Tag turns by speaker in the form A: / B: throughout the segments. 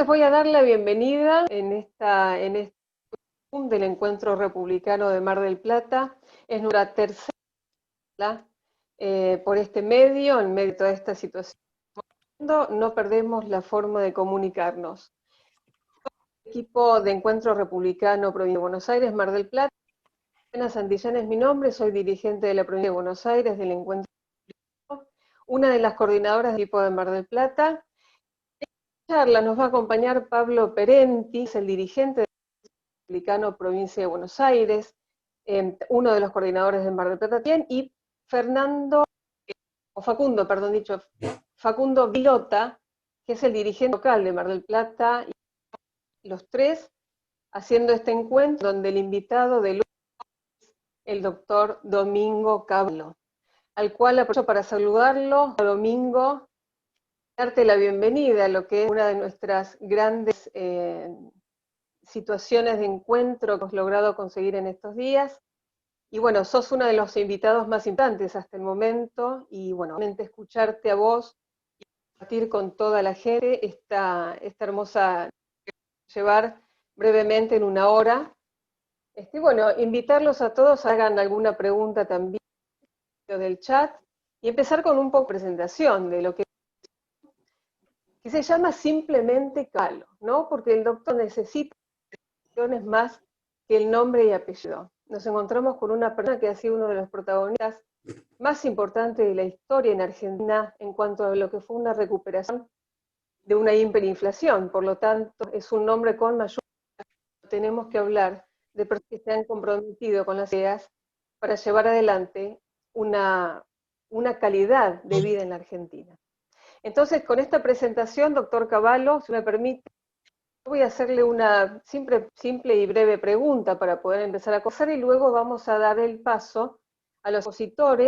A: Entonces voy a dar la bienvenida en este del Encuentro Republicano de Mar del Plata. Es nuestra tercera por este medio, en medio de toda esta situación. No perdemos la forma de comunicarnos. Equipo de Encuentro Republicano Provincia de Buenos Aires, Mar del Plata. Ana Santillán es mi nombre, soy dirigente de la Provincia de Buenos Aires del Encuentro Republicano, una de las coordinadoras del equipo de Mar del Plata. Charla nos va a acompañar Pablo Perenti, es el dirigente del Republicano Provincia de Buenos Aires, uno de los coordinadores de Mar del Plata también, y Facundo Vilota, que es el dirigente local de Mar del Plata, y los tres haciendo este encuentro donde el invitado de lunes es el doctor Domingo Cavallo, al cual aprovecho para saludarlo. Domingo, darte la bienvenida a lo que es una de nuestras grandes situaciones de encuentro que hemos logrado conseguir en estos días. Y bueno, sos uno de los invitados más importantes hasta el momento, y bueno, realmente escucharte a vos y compartir con toda la gente esta hermosa llevar brevemente en una hora. Bueno, invitarlos a todos a hagan alguna pregunta también del chat y empezar con un poco de presentación de lo que se llama simplemente Cavallo, ¿no? Porque el doctor necesita más que el nombre y apellido. Nos encontramos con una persona que ha sido uno de los protagonistas más importantes de la historia en Argentina en cuanto a lo que fue una recuperación de una hiperinflación. Por lo tanto, es un nombre con mayúsculas. Tenemos que hablar de personas que se han comprometido con las ideas para llevar adelante una calidad de vida en la Argentina. Entonces, con esta presentación, doctor Cavallo, si me permite, voy a hacerle una simple y breve pregunta para poder empezar a conversar y luego vamos a dar el paso a los expositores,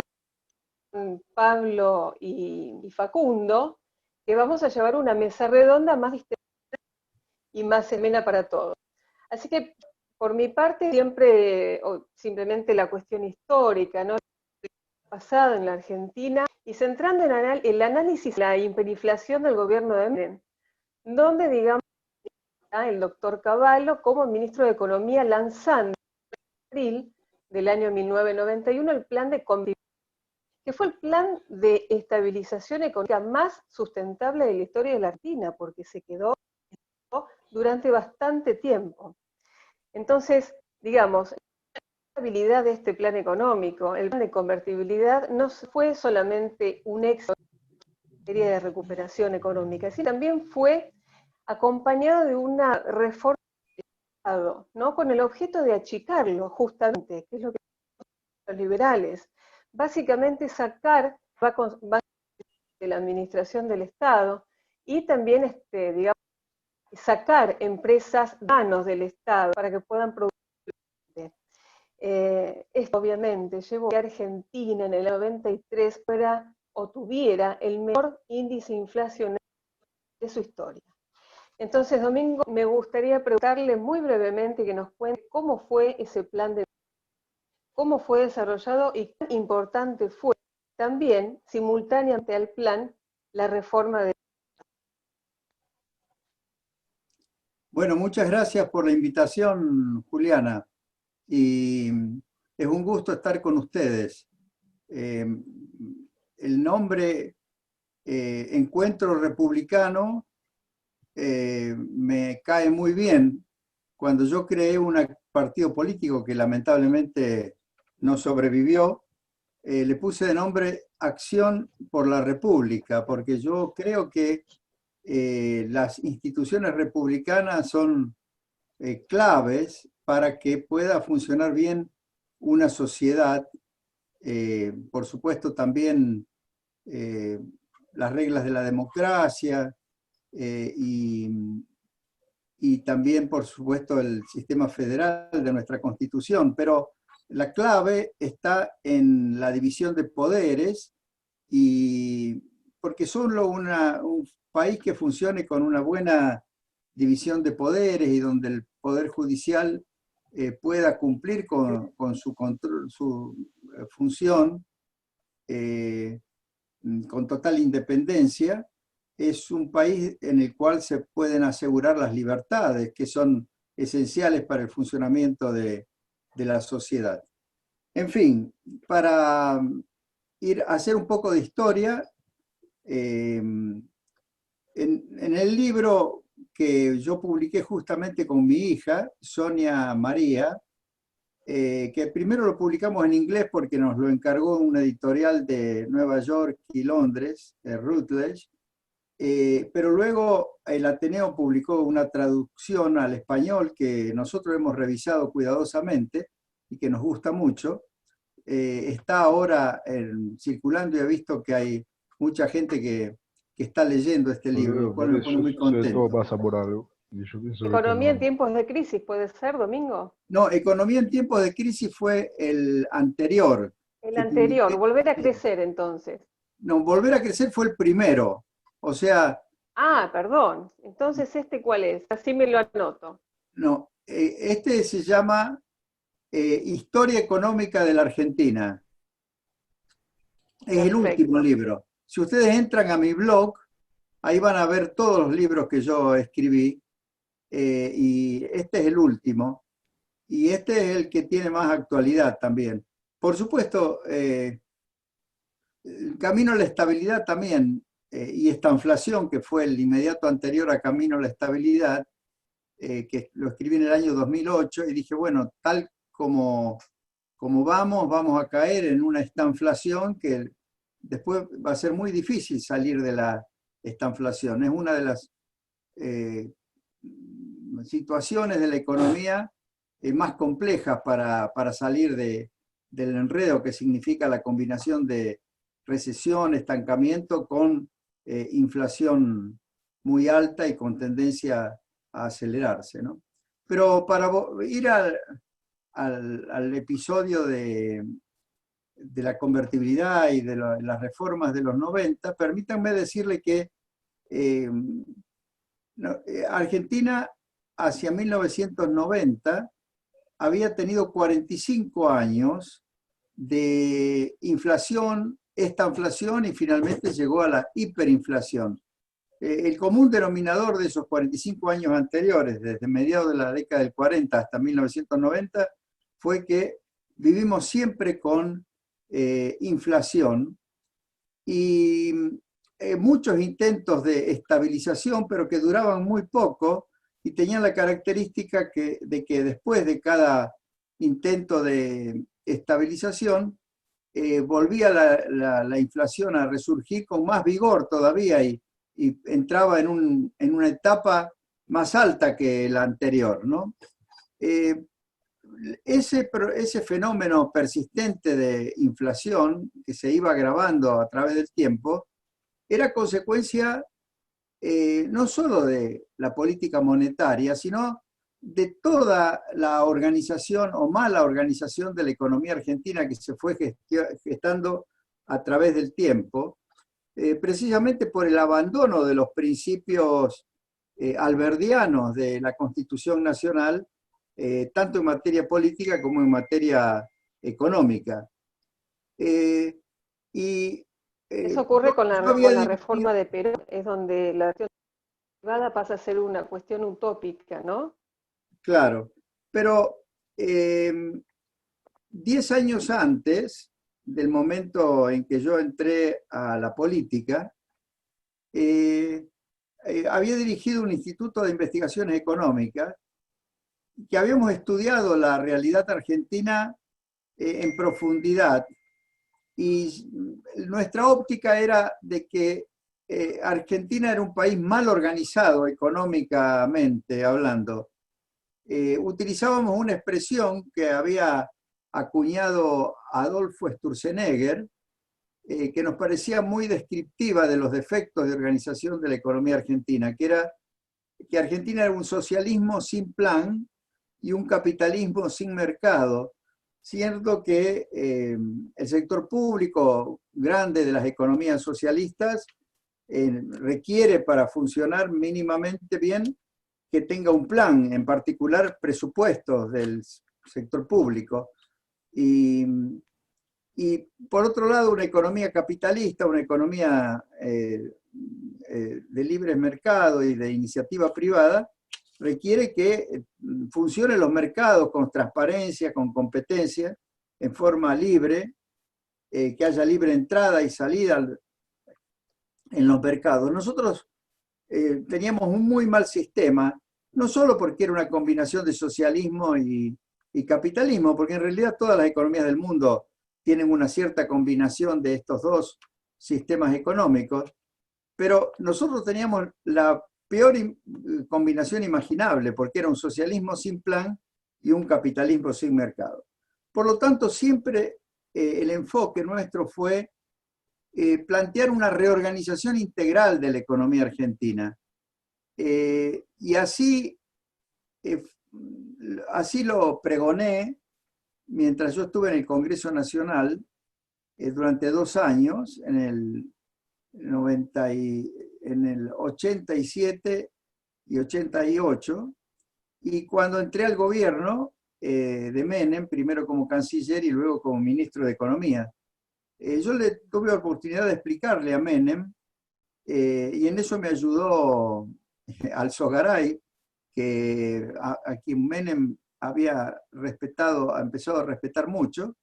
A: Pablo y Facundo, que vamos a llevar una mesa redonda más distendida y más amena para todos. Así que, por mi parte, simplemente la cuestión histórica, ¿no? Pasado en la Argentina, y centrando en el análisis de la hiperinflación del gobierno de Menem, donde, digamos, el doctor Cavallo como ministro de Economía lanzando en abril del año 1991 el plan de convivencia, que fue el plan de estabilización económica más sustentable de la historia de la Argentina, porque se quedó durante bastante tiempo. Entonces, digamos, la estabilidad de este plan económico, el plan de convertibilidad, no fue solamente un éxito en materia de recuperación económica, sino también fue acompañado de una reforma del Estado, ¿no? Con el objeto de achicarlo, justamente, que es lo que los liberales. Básicamente sacar de la administración del Estado y también, digamos, sacar empresas de manos del Estado para que puedan producir. Esto obviamente llevó a que Argentina en el 93 fuera o tuviera el mejor índice inflacionario de su historia. Entonces, Domingo, me gustaría preguntarle muy brevemente que nos cuente cómo fue ese plan cómo fue desarrollado y qué importante fue también, simultáneamente al plan, la reforma de...
B: Bueno, muchas gracias por la invitación, Juliana, y es un gusto estar con ustedes. El nombre Encuentro Republicano me cae muy bien. Cuando yo creé un partido político que lamentablemente no sobrevivió, le puse de nombre Acción por la República, porque yo creo que las instituciones republicanas son claves para que pueda funcionar bien una sociedad. Por supuesto, también las reglas de la democracia y también, por supuesto, el sistema federal de nuestra Constitución. Pero la clave está en la división de poderes, y porque solo un país que funcione con una buena división de poderes y donde el Poder Judicial pueda cumplir con su, control, su función con total independencia, es un país en el cual se pueden asegurar las libertades que son esenciales para el funcionamiento de la sociedad. En fin, para ir a hacer un poco de historia, en el libro que yo publiqué justamente con mi hija, Sonia María, que primero lo publicamos en inglés porque nos lo encargó una editorial de Nueva York y Londres, Routledge, pero luego el Ateneo publicó una traducción al español que nosotros hemos revisado cuidadosamente y que nos gusta mucho. Está ahora circulando y he visto que hay mucha gente que está leyendo este libro, lo cual me pone muy
C: Todo
B: contento.
C: pasa por algo. Y yo pienso que
A: Economía en tiempos de crisis, ¿puede ser, Domingo?
B: No, Economía en tiempos de crisis fue el anterior
A: El
B: que
A: anterior,
B: publiqué.
A: volver a crecer entonces.
B: No, Volver a crecer fue el primero. O sea,
A: Ah, perdón. Entonces, ¿este cuál es? Así me lo anoto.
B: no, este se llama Historia Económica de la Argentina. Es el último
A: Perfecto.
B: libro. Si ustedes entran a mi blog, ahí van a ver todos los libros que yo escribí, y este es el último, y este es el que tiene más actualidad también. Por supuesto, Camino a la Estabilidad también, y esta inflación, que fue el inmediato anterior a Camino a la Estabilidad, que lo escribí en el año 2008, y dije, bueno, tal como vamos a caer en una estanflación que después va a ser muy difícil salir de la estanflación. Es una de las situaciones de la economía más complejas para salir del enredo que significa la combinación de recesión, estancamiento con inflación muy alta y con tendencia a acelerarse, ¿no? Pero para ir al episodio de la convertibilidad y de las reformas de los 90, permítanme decirle que Argentina hacia 1990 había tenido 45 años de inflación, estanflación y finalmente llegó a la hiperinflación. El común denominador de esos 45 años anteriores, desde mediados de la década del 40 hasta 1990, fue que vivimos siempre con inflación y muchos intentos de estabilización, pero que duraban muy poco y tenían la característica de que después de cada intento de estabilización, volvía la inflación a resurgir con más vigor todavía y entraba en una etapa más alta que la anterior, ¿no? Ese fenómeno persistente de inflación que se iba agravando a través del tiempo era consecuencia no solo de la política monetaria, sino de toda la organización o mala organización de la economía argentina que se fue gestando a través del tiempo, precisamente por el abandono de los principios alberdianos de la Constitución Nacional, tanto en materia política como en materia económica. Y
A: Eso ocurre con
B: yo había
A: la
B: dirigido,
A: reforma de Perón, es donde la acción privada pasa a ser una cuestión utópica, ¿no?
B: claro, pero 10 años antes del momento en que yo entré a la política, había dirigido un instituto de investigaciones económicas que habíamos estudiado la realidad argentina en profundidad, y nuestra óptica era de que Argentina era un país mal organizado económicamente hablando. Utilizábamos una expresión que había acuñado Adolfo Sturzenegger, que nos parecía muy descriptiva de los defectos de organización de la economía argentina, que era que Argentina era un socialismo sin plan y un capitalismo sin mercado, siendo que el sector público grande de las economías socialistas requiere para funcionar mínimamente bien que tenga un plan, en particular presupuestos del sector público. Y por otro lado, una economía capitalista, una economía de libre mercado y de iniciativa privada requiere que funcionen los mercados con transparencia, con competencia, en forma libre, que haya libre entrada y salida en los mercados. Nosotros teníamos un muy mal sistema, no solo porque era una combinación de socialismo y capitalismo, porque en realidad todas las economías del mundo tienen una cierta combinación de estos dos sistemas económicos, pero nosotros teníamos la peor combinación imaginable, porque era un socialismo sin plan y un capitalismo sin mercado. Por lo tanto, siempre el enfoque nuestro fue plantear una reorganización integral de la economía argentina. Y así lo pregoné mientras yo estuve en el Congreso Nacional durante 2 años, en el 87 y 88, y cuando entré al gobierno de Menem, primero como canciller y luego como ministro de Economía. Yo le tuve la oportunidad de explicarle a Menem, y en eso me ayudó Alzogaray, a quien Menem había empezado a respetar mucho,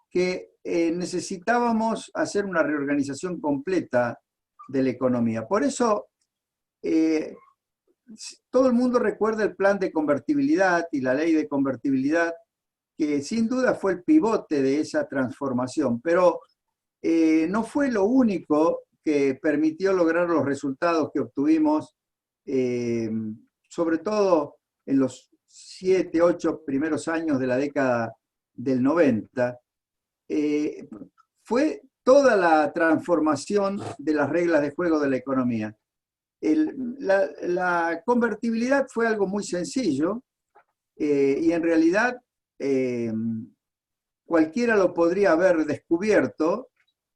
B: que necesitábamos hacer una reorganización completa de la economía. Por eso, todo el mundo recuerda el plan de convertibilidad y la ley de convertibilidad, que sin duda fue el pivote de esa transformación, pero no fue lo único que permitió lograr los resultados que obtuvimos, sobre todo en los 7, 8 primeros años de la década del 90. Fue toda la transformación de las reglas de juego de la economía. La convertibilidad fue algo muy sencillo, y en realidad cualquiera lo podría haber descubierto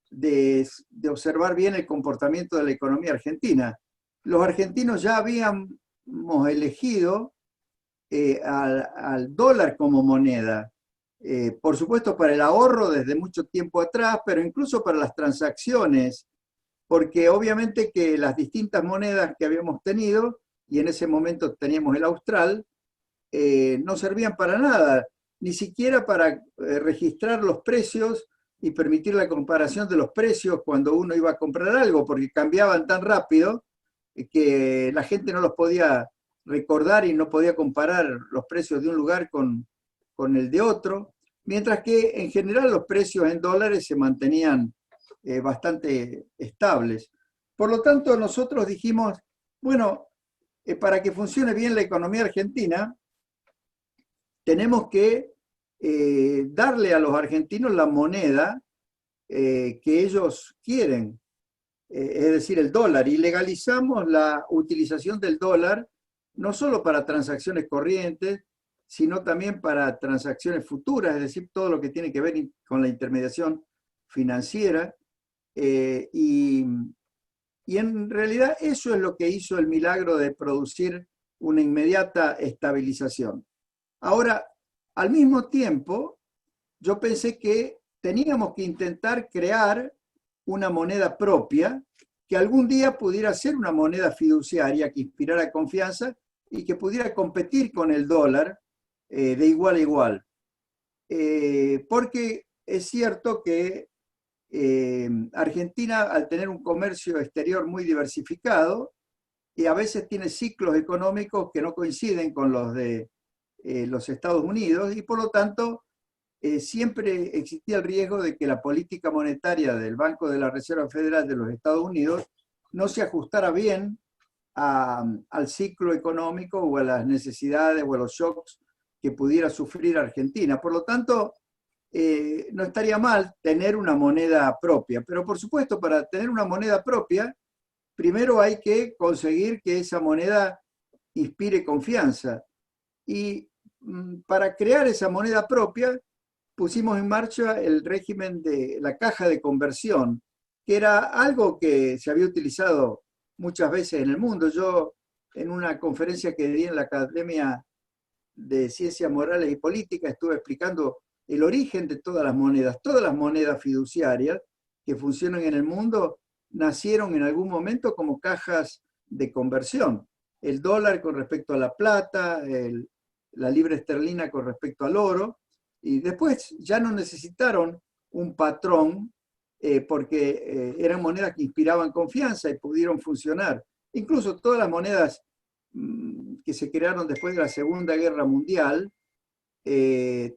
B: de observar bien el comportamiento de la economía argentina. Los argentinos ya habíamos elegido al dólar como moneda, por supuesto para el ahorro desde mucho tiempo atrás, pero incluso para las transacciones, porque obviamente que las distintas monedas que habíamos tenido, y en ese momento teníamos el austral, no servían para nada, ni siquiera para registrar los precios y permitir la comparación de los precios cuando uno iba a comprar algo, porque cambiaban tan rápido que la gente no los podía recordar y no podía comparar los precios de un lugar con el de otro, mientras que en general los precios en dólares se mantenían bastante estables. Por lo tanto, nosotros dijimos, bueno, para que funcione bien la economía argentina, tenemos que darle a los argentinos la moneda que ellos quieren, es decir, el dólar, y legalizamos la utilización del dólar no solo para transacciones corrientes, sino también para transacciones futuras, es decir, todo lo que tiene que ver con la intermediación financiera, y en realidad eso es lo que hizo el milagro de producir una inmediata estabilización. Ahora, al mismo tiempo, yo pensé que teníamos que intentar crear una moneda propia que algún día pudiera ser una moneda fiduciaria que inspirara confianza y que pudiera competir con el dólar de igual a igual. Porque es cierto que Argentina, al tener un comercio exterior muy diversificado, y a veces tiene ciclos económicos que no coinciden con los de los Estados Unidos, y por lo tanto siempre existía el riesgo de que la política monetaria del Banco de la Reserva Federal de los Estados Unidos no se ajustara bien al ciclo económico o a las necesidades o a los shocks que pudiera sufrir Argentina. Por lo tanto, no estaría mal tener una moneda propia, pero por supuesto, para tener una moneda propia, primero hay que conseguir que esa moneda inspire confianza. Y para crear esa moneda propia, pusimos en marcha el régimen de la caja de conversión, que era algo que se había utilizado muchas veces en el mundo. Yo, en una conferencia que di en la Academia de Ciencias Morales y Políticas, estuve explicando el origen de todas las monedas fiduciarias que funcionan en el mundo, nacieron en algún momento como cajas de conversión. El dólar con respecto a la plata, la libra esterlina con respecto al oro, y después ya no necesitaron un patrón porque eran monedas que inspiraban confianza y pudieron funcionar. Incluso todas las monedas que se crearon después de la Segunda Guerra Mundial,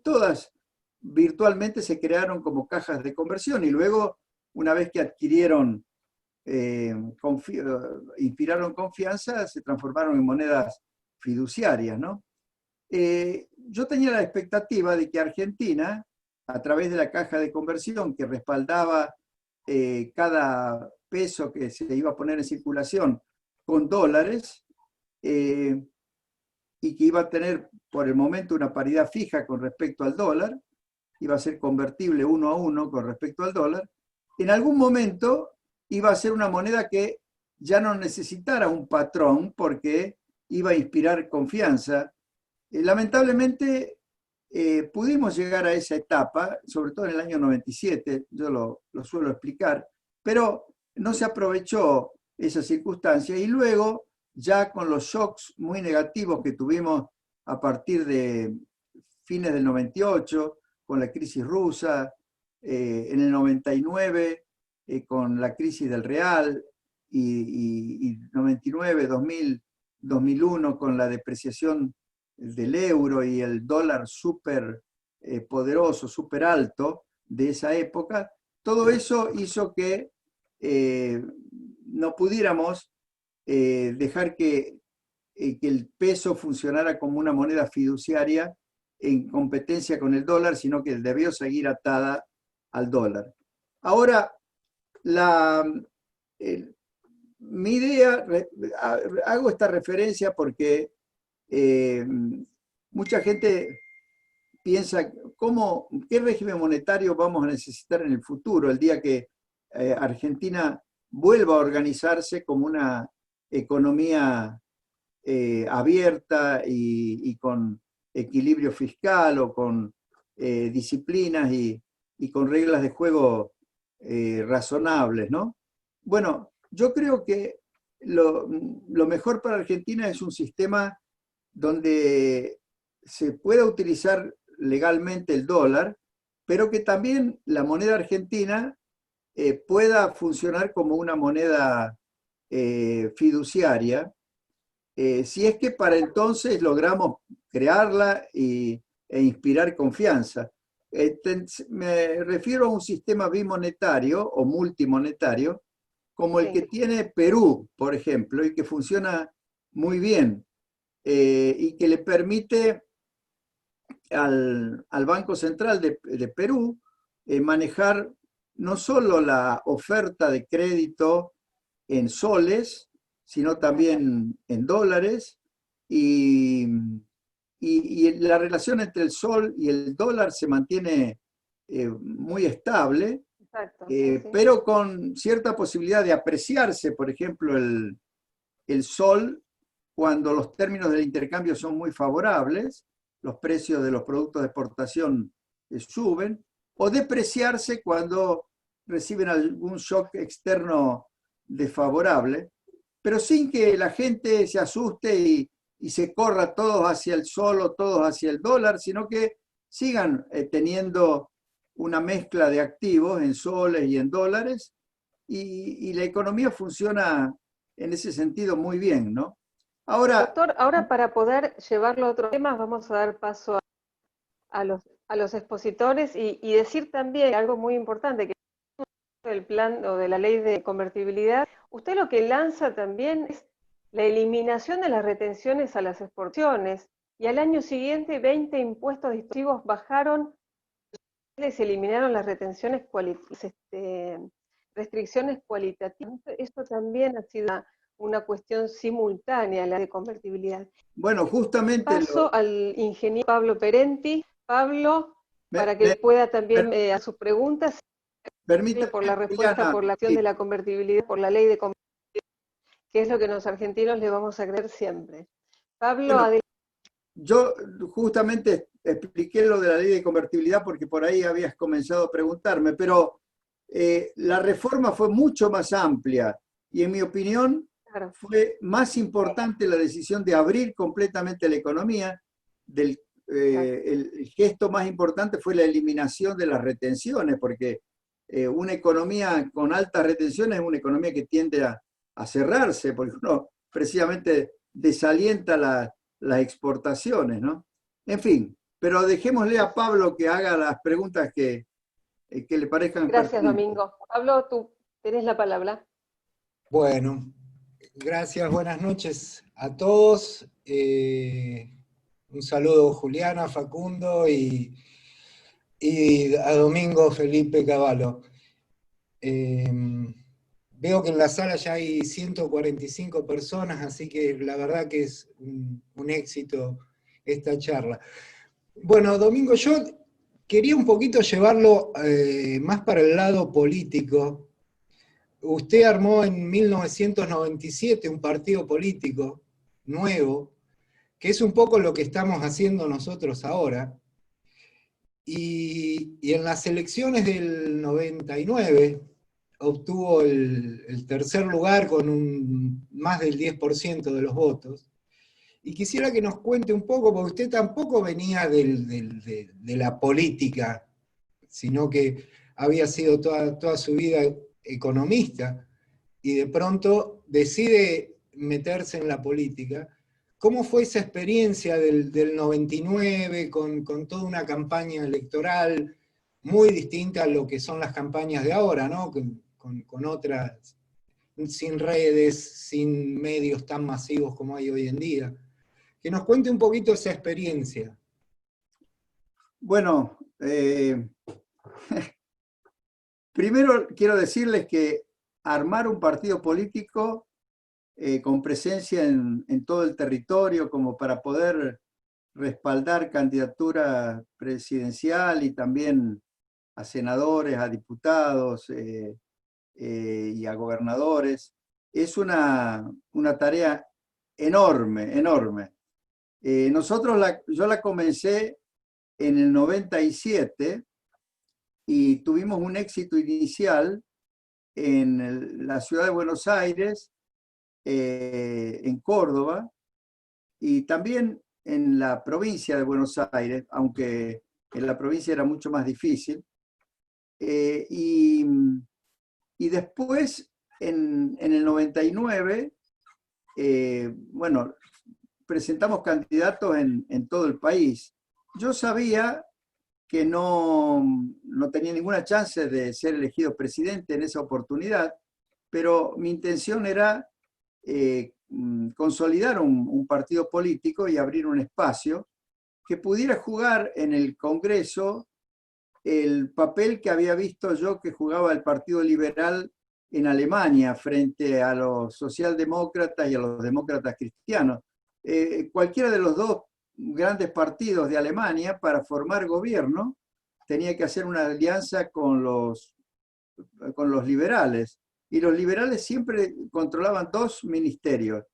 B: todas virtualmente se crearon como cajas de conversión y luego, una vez que adquirieron, inspiraron confianza, se transformaron en monedas fiduciarias, ¿no? Yo tenía la expectativa de que Argentina, a través de la caja de conversión que respaldaba cada peso que se iba a poner en circulación con dólares, y que iba a tener por el momento una paridad fija con respecto al dólar, iba a ser convertible 1 a 1 con respecto al dólar, en algún momento iba a ser una moneda que ya no necesitara un patrón porque iba a inspirar confianza. Lamentablemente pudimos llegar a esa etapa, sobre todo en el año 97, yo lo suelo explicar, pero no se aprovechó esa circunstancia y luego, ya con los shocks muy negativos que tuvimos a partir de fines del 98, con la crisis rusa, en el 99, con la crisis del real, y 99, 2000, 2001, con la depreciación del euro y el dólar súper poderoso, súper alto de esa época, todo eso hizo que no pudiéramos dejar que el peso funcionara como una moneda fiduciaria en competencia con el dólar, sino que debió seguir atada al dólar. Ahora, mi idea, hago esta referencia porque mucha gente piensa qué régimen monetario vamos a necesitar en el futuro, el día que Argentina vuelva a organizarse como una economía abierta y con equilibrio fiscal o con disciplinas y con reglas de juego razonables, ¿no? Bueno, yo creo que lo mejor para Argentina es un sistema donde se pueda utilizar legalmente el dólar, pero que también la moneda argentina pueda funcionar como una moneda fiduciaria, si es que para entonces logramos crearla e inspirar confianza. Me refiero a un sistema bimonetario o multimonetario, como el que tiene Perú, por ejemplo, y que funciona muy bien, y que le permite al Banco Central de Perú manejar no solo la oferta de crédito en soles, sino también en dólares, y la relación entre el sol y el dólar se mantiene muy estable. Exacto, sí. Pero con cierta posibilidad de apreciarse, por ejemplo, el sol cuando los términos del intercambio son muy favorables, los precios de los productos de exportación suben, o depreciarse cuando reciben algún shock externo desfavorable, pero sin que la gente se asuste y se corra todos hacia el sol o todos hacia el dólar, sino que sigan teniendo una mezcla de activos en soles y en dólares, y la economía funciona en ese sentido muy bien, ¿no? Ahora,
A: doctor, ahora para poder llevarlo a otros temas, vamos a dar paso a los expositores y decir también algo muy importante, que del plan o de la ley de convertibilidad, usted lo que lanza también es la eliminación de las retenciones a las exportaciones, y al año siguiente 20 impuestos distintivos bajaron, se eliminaron las retenciones restricciones cualitativas. Esto también ha sido una cuestión simultánea, la de convertibilidad.
B: Bueno, justamente...
A: Paso al ingeniero Pablo Perenti. Pablo, para que pueda también a sus preguntas, por la respuesta por la acción de la convertibilidad, por la ley de convertibilidad, que es lo que los argentinos le vamos a creer siempre. Pablo,
B: bueno,
A: adelante.
B: Yo justamente expliqué lo de la ley de convertibilidad porque por ahí habías comenzado a preguntarme, pero La reforma fue mucho más amplia y en mi opinión
A: Claro.
B: fue más importante la decisión de abrir completamente la economía. El gesto más importante fue la eliminación de las retenciones, porque una economía con altas retenciones es una economía que tiende a cerrarse, porque uno precisamente desalienta las exportaciones, ¿no? En fin, pero dejémosle a Pablo que haga las preguntas que le parezcan
A: Gracias,
B: pertinentes.
A: Domingo. Pablo, tú tenés la palabra.
D: Bueno, gracias, buenas noches a todos. Un saludo a Juliana, Facundo y a Domingo Felipe Cavallo. Veo que en la sala ya hay 145 personas, así que la verdad que es un éxito esta charla. Bueno, Domingo, yo quería un poquito llevarlo más para el lado político. Usted armó en 1997 un partido político nuevo, que es un poco lo que estamos haciendo nosotros ahora. Y en las elecciones del 99 obtuvo el tercer lugar con más del 10% de los votos. Y quisiera que nos cuente un poco, porque usted tampoco venía de la política, sino que había sido toda su vida economista, y de pronto decide meterse en la política. ¿Cómo fue esa experiencia del 99 con toda una campaña electoral muy distinta a lo que son las campañas de ahora, ¿no? Con otras, sin redes, sin medios tan masivos como hay hoy en día? Que nos cuente un poquito esa experiencia.
B: Bueno, primero quiero decirles que armar un partido político con presencia en todo el territorio como para poder respaldar candidatura presidencial y también a senadores, a diputados y a gobernadores, es una tarea enorme, enorme. Yo la comencé en el 97 y tuvimos un éxito inicial en la ciudad de Buenos Aires, en Córdoba y también en la provincia de Buenos Aires, aunque en la provincia era mucho más difícil. Y después, en el 99, bueno, presentamos candidatos en todo el país. Yo sabía que no tenía ninguna chance de ser elegido presidente en esa oportunidad, pero mi intención era consolidar un partido político y abrir un espacio que pudiera jugar en el Congreso el papel que había visto yo que jugaba el Partido Liberal en Alemania frente a los socialdemócratas y a los demócratas cristianos. Cualquiera de los dos grandes partidos de Alemania, para formar gobierno, tenía que hacer una alianza con los liberales. Y los liberales siempre controlaban dos ministerios,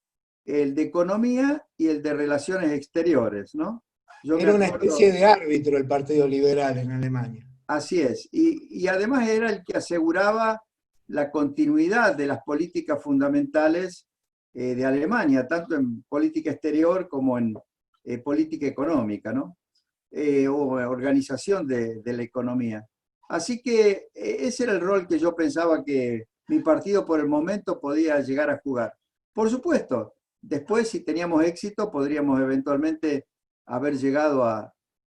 B: el de Economía y el de Relaciones Exteriores, ¿no?
D: Era una especie de árbitro el Partido Liberal en Alemania.
B: Así es. Y además era el que aseguraba la continuidad de las políticas fundamentales de Alemania, tanto en política exterior como en política económica, ¿no? O organización de la economía. Así que ese era el rol que yo pensaba que mi partido por el momento podía llegar a jugar. Por supuesto, después si teníamos éxito podríamos eventualmente haber llegado a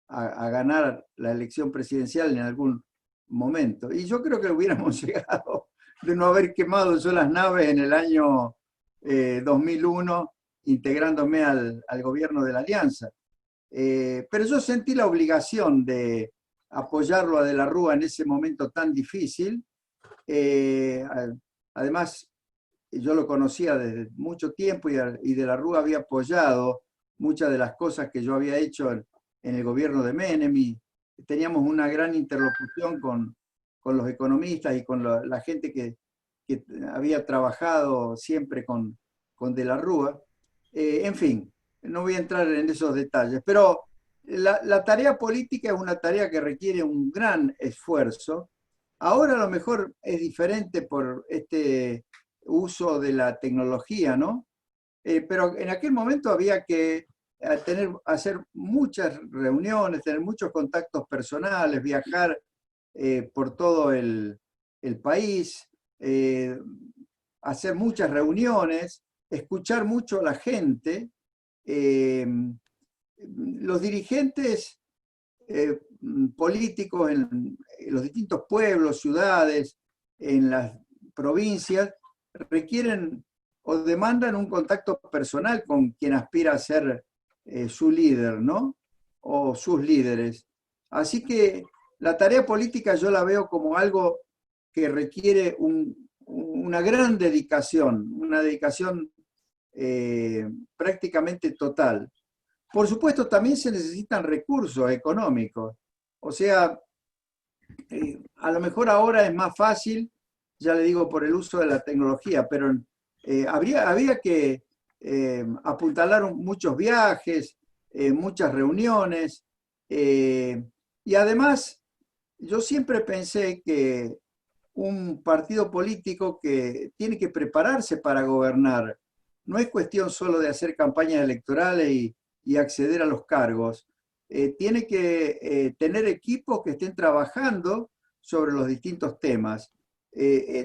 B: ganar la elección presidencial en algún momento. Y yo creo que hubiéramos llegado de no haber quemado yo las naves en el año 2001, integrándome al gobierno de la Alianza. Pero yo sentí la obligación de apoyarlo a De la Rúa en ese momento tan difícil. Además, yo lo conocía desde mucho tiempo y De la Rúa había apoyado muchas de las cosas que yo había hecho en el gobierno de Menem y teníamos una gran interlocución con los economistas y con la gente que había trabajado siempre con De la Rúa. En fin, no voy a entrar en esos detalles, pero la tarea política es una tarea que requiere un gran esfuerzo Ahora a lo mejor es diferente por este uso de la tecnología, ¿no? Pero en aquel momento había que hacer muchas reuniones, tener muchos contactos personales, viajar por todo el país, hacer muchas reuniones, escuchar mucho a la gente. Los dirigentes políticos en los distintos pueblos, ciudades, en las provincias, requieren o demandan un contacto personal con quien aspira a ser su líder, ¿no? O sus líderes. Así que la tarea política yo la veo como algo que requiere una gran dedicación, una dedicación prácticamente total. Por supuesto, también se necesitan recursos económicos. O sea, a lo mejor ahora es más fácil, ya le digo, por el uso de la tecnología, pero había que apuntalar muchos viajes, muchas reuniones, y además yo siempre pensé que un partido político que tiene que prepararse para gobernar, no es cuestión solo de hacer campañas electorales y acceder a los cargos, tiene que tener equipos que estén trabajando sobre los distintos temas.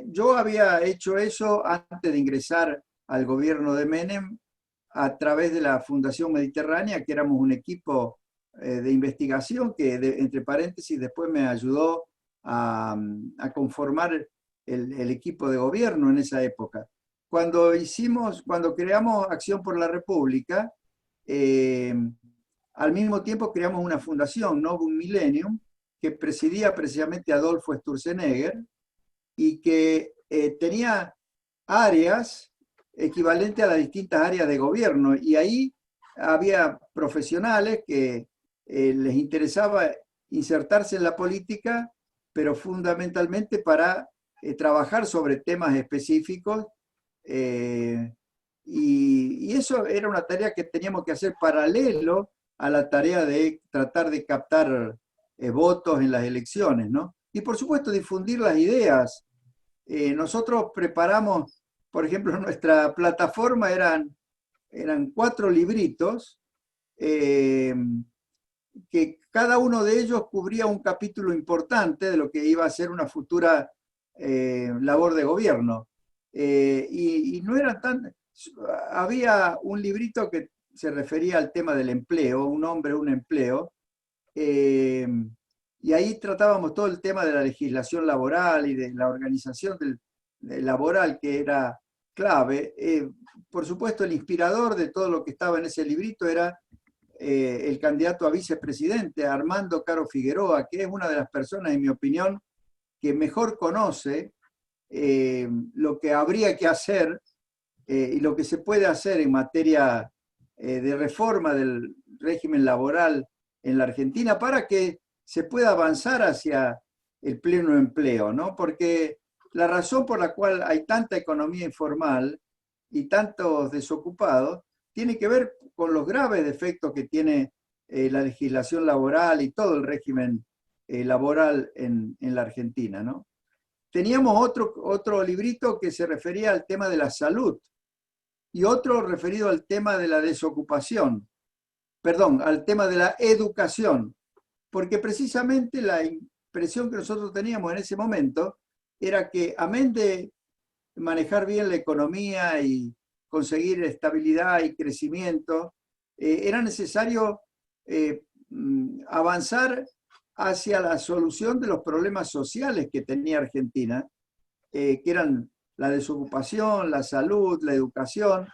B: Yo había hecho eso antes de ingresar al gobierno de Menem a través de la Fundación Mediterránea, que éramos un equipo de investigación que, entre paréntesis, después me ayudó a conformar el equipo de gobierno en esa época. Cuando creamos Acción por la República, al mismo tiempo creamos una fundación, Novum Millennium, que presidía precisamente Adolfo Sturzenegger y que tenía áreas equivalentes a las distintas áreas de gobierno. Y ahí había profesionales que les interesaba insertarse en la política, pero fundamentalmente para trabajar sobre temas específicos. Y eso era una tarea que teníamos que hacer paralelo a la tarea de tratar de captar votos en las elecciones, ¿no? Y por supuesto difundir las ideas. Nosotros preparamos, por ejemplo, nuestra plataforma eran 4 libritos, que cada uno de ellos cubría un capítulo importante de lo que iba a ser una futura labor de gobierno. Y no eran tan... Había un librito que se refería al tema del empleo, un hombre, un empleo, y ahí tratábamos todo el tema de la legislación laboral y de la organización laboral, que era clave. Por supuesto, el inspirador de todo lo que estaba en ese librito era el candidato a vicepresidente, Armando Caro Figueroa, que es una de las personas, en mi opinión, que mejor conoce lo que habría que hacer y lo que se puede hacer en materia de reforma del régimen laboral en la Argentina para que se pueda avanzar hacia el pleno empleo, ¿no? Porque la razón por la cual hay tanta economía informal y tantos desocupados tiene que ver con los graves defectos que tiene la legislación laboral y todo el régimen laboral en la Argentina, ¿no? Teníamos otro librito que se refería al tema de la salud y otro referido al tema de la desocupación, perdón, al tema de la educación, porque precisamente la impresión que nosotros teníamos en ese momento era que, amén de manejar bien la economía y conseguir estabilidad y crecimiento, era necesario avanzar hacia la solución de los problemas sociales que tenía Argentina, que eran la desocupación, la salud, la educación,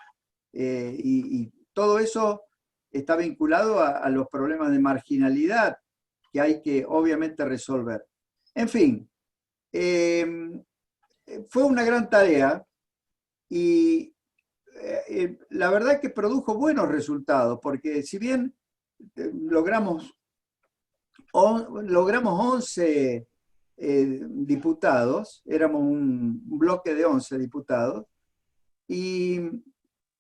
B: y todo eso está vinculado a los problemas de marginalidad que hay que obviamente resolver. En fin, fue una gran tarea y la verdad que produjo buenos resultados, porque si bien logramos 11 diputados, éramos un bloque de 11 diputados, y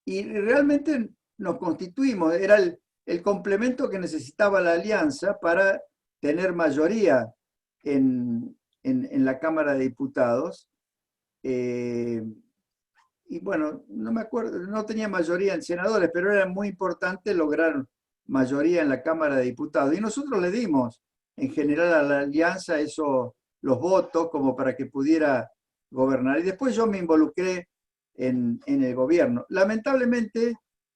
B: realmente nos constituimos, era el complemento que necesitaba la alianza para tener mayoría en en la Cámara de Diputados. Y bueno, no me acuerdo, no tenía mayoría en senadores, pero era muy importante lograr mayoría en la Cámara de Diputados. Y nosotros le dimos en general a la alianza los votos como para que pudiera gobernar. Y después yo me involucré en el gobierno. Lamentablemente,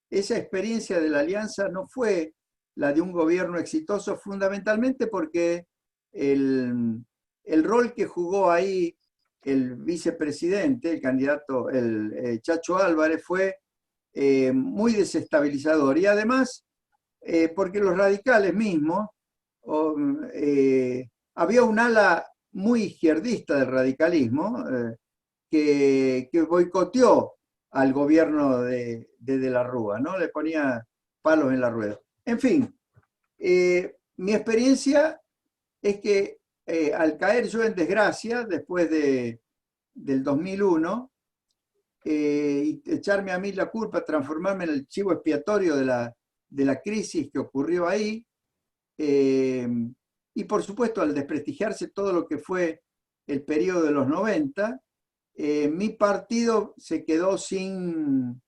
B: esa experiencia de la alianza no fue la de un gobierno exitoso, fundamentalmente porque el rol que jugó ahí el vicepresidente, el candidato, el Chacho Álvarez, fue muy desestabilizador. Y además, porque los radicales mismos, había un ala muy izquierdista del radicalismo que boicoteó al gobierno de la Rúa, ¿no? Le ponía palos en la rueda. En fin, mi experiencia es que al caer yo en desgracia, después del 2001, y echarme a mí la culpa, transformarme en el chivo expiatorio de la crisis que ocurrió ahí, y por supuesto al desprestigiarse todo lo que fue el periodo de los 90, mi partido se quedó sin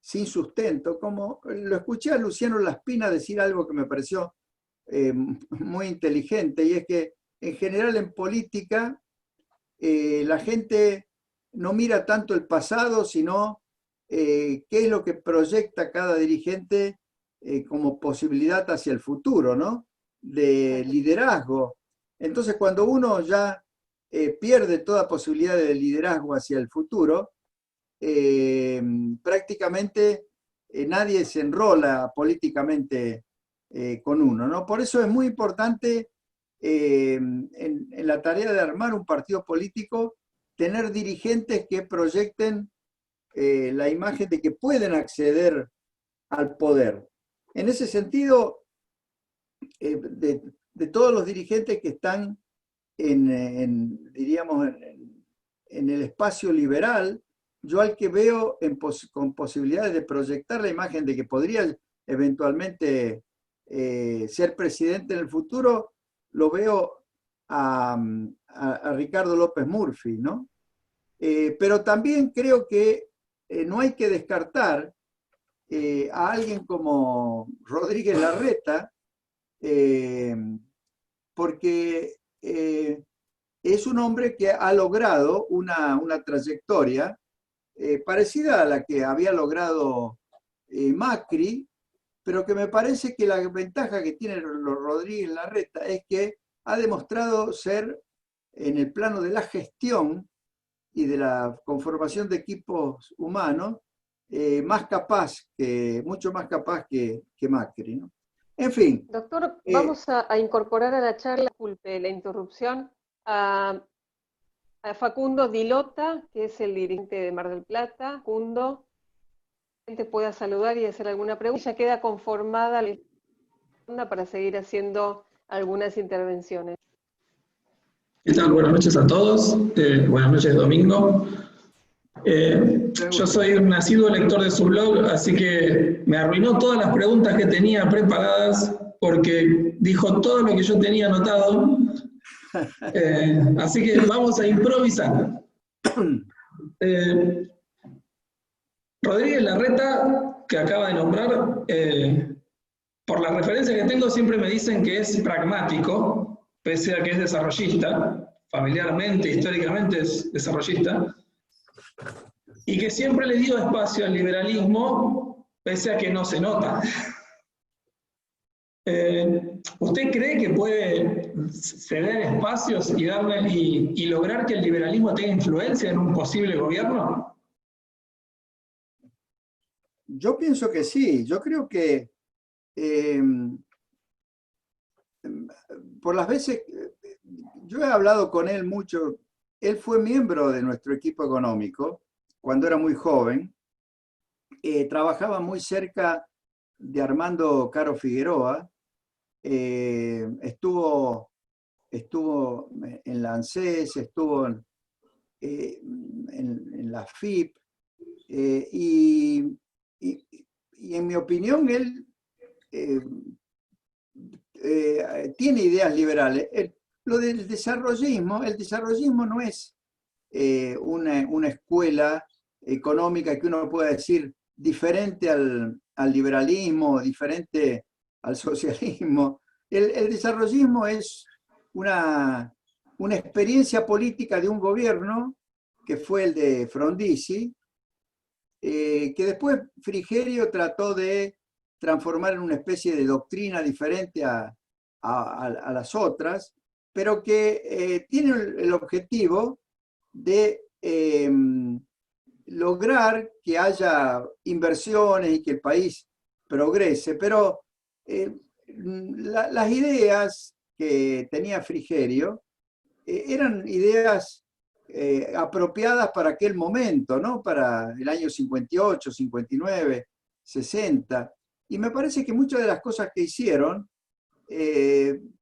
B: sustento. Como lo escuché a Luciano Laspina decir algo que me pareció muy inteligente, y es que en general en política la gente no mira tanto el pasado, sino qué es lo que proyecta cada dirigente como posibilidad hacia el futuro, ¿no? De liderazgo. Entonces, cuando uno ya pierde toda posibilidad de liderazgo hacia el futuro, prácticamente nadie se enrola políticamente con uno, ¿no? Por eso es muy importante en la tarea de armar un partido político, tener dirigentes que proyecten la imagen de que pueden acceder al poder. En ese sentido, de todos los dirigentes que están diríamos, en el espacio liberal, yo al que veo con posibilidades de proyectar la imagen de que podría eventualmente ser presidente en el futuro, lo veo a Ricardo López Murphy, ¿no? Pero también creo que no hay que descartar a alguien como Rodríguez Larreta, porque es un hombre que ha logrado una trayectoria parecida a la que había logrado Macri, pero que me parece que la ventaja que tiene Rodríguez Larreta es que ha demostrado ser, en el plano de la gestión y de la conformación de equipos humanos, mucho más capaz que Macri, ¿no? En fin.
A: Doctor, vamos a incorporar a la charla, disculpe la interrupción, a Facundo Dilota, que es el dirigente de Mar del Plata. Facundo, gente pueda saludar y hacer alguna pregunta. Ya queda conformada la ronda para seguir haciendo algunas intervenciones.
E: ¿Qué tal? Buenas noches a todos. Buenas noches, Domingo. Yo soy un asiduo lector de su blog, así que me arruinó todas las preguntas que tenía preparadas porque dijo todo lo que yo tenía anotado. Así que vamos a improvisar. Rodríguez Larreta, que acaba de nombrar, por la referencia que tengo siempre me dicen que es pragmático, pese a que es desarrollista, familiarmente, históricamente es desarrollista, y que siempre le dio espacio al liberalismo, pese a que no se nota. ¿Usted cree que puede ceder espacios y lograr que el liberalismo tenga influencia en un posible gobierno?
B: Yo pienso que sí. Yo creo que por las veces, yo he hablado con él mucho. Él fue miembro de nuestro equipo económico cuando era muy joven. Trabajaba muy cerca de Armando Caro Figueroa. Estuvo en la ANSES, estuvo en la FIP, y en mi opinión él tiene ideas liberales. Lo del desarrollismo, el desarrollismo no es una escuela económica que uno pueda decir diferente al liberalismo, diferente al socialismo. El desarrollismo es una experiencia política de un gobierno, que fue el de Frondizi, que después Frigerio trató de transformar en una especie de doctrina diferente a las otras, pero que tiene el objetivo de lograr que haya inversiones y que el país progrese, pero las ideas que tenía Frigerio eran ideas apropiadas para aquel momento, ¿no? Para el año 58, 59, 60. Y me parece que muchas de las cosas que hicieron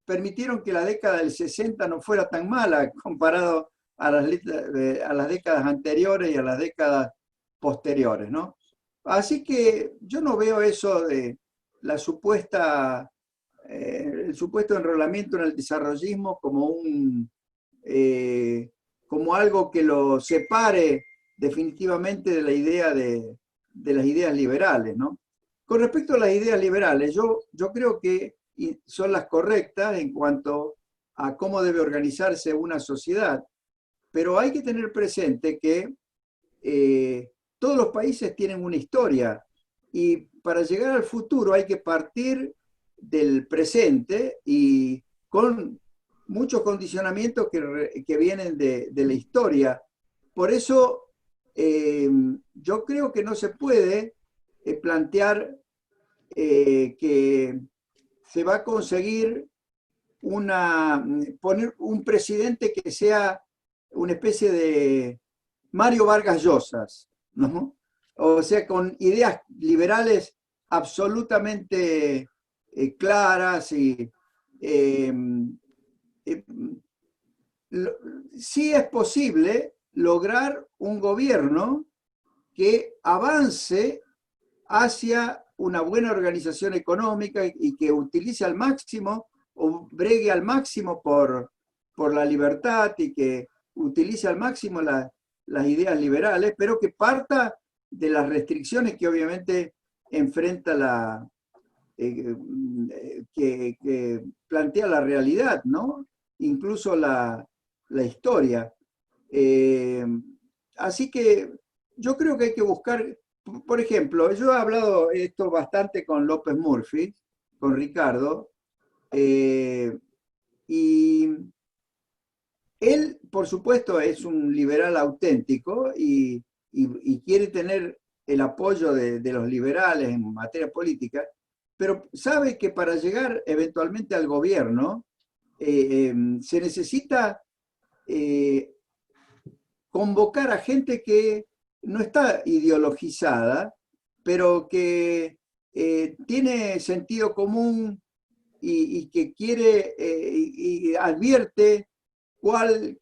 B: permitieron que la década del 60 no fuera tan mala comparado a las décadas anteriores y a las décadas posteriores, ¿no? Así que yo no veo eso de la supuesta, el supuesto enrolamiento en el desarrollismo como como algo que lo separe definitivamente de la idea de las ideas liberales, ¿no? Con respecto a las ideas liberales, yo creo que son las correctas en cuanto a cómo debe organizarse una sociedad, pero hay que tener presente que todos los países tienen una historia y para llegar al futuro hay que partir del presente y con muchos condicionamientos que vienen de la historia. Por eso yo creo que no se puede plantear que se va a conseguir poner un presidente que sea una especie de Mario Vargas Llosa, ¿no? O sea, con ideas liberales absolutamente claras y sí es posible lograr un gobierno que avance hacia una buena organización económica y que utilice al máximo o bregue al máximo por la libertad y que utilice al máximo las ideas liberales, pero que parta de las restricciones que obviamente enfrenta que plantea la realidad, ¿no? Incluso la historia. Así que yo creo que hay que buscar, por ejemplo, yo he hablado esto bastante con López Murphy, con Ricardo, y él, por supuesto, es un liberal auténtico y quiere tener el apoyo de los liberales en materia política, pero sabe que para llegar eventualmente al gobierno se necesita convocar a gente que no está ideologizada, pero que tiene sentido común y que quiere y advierte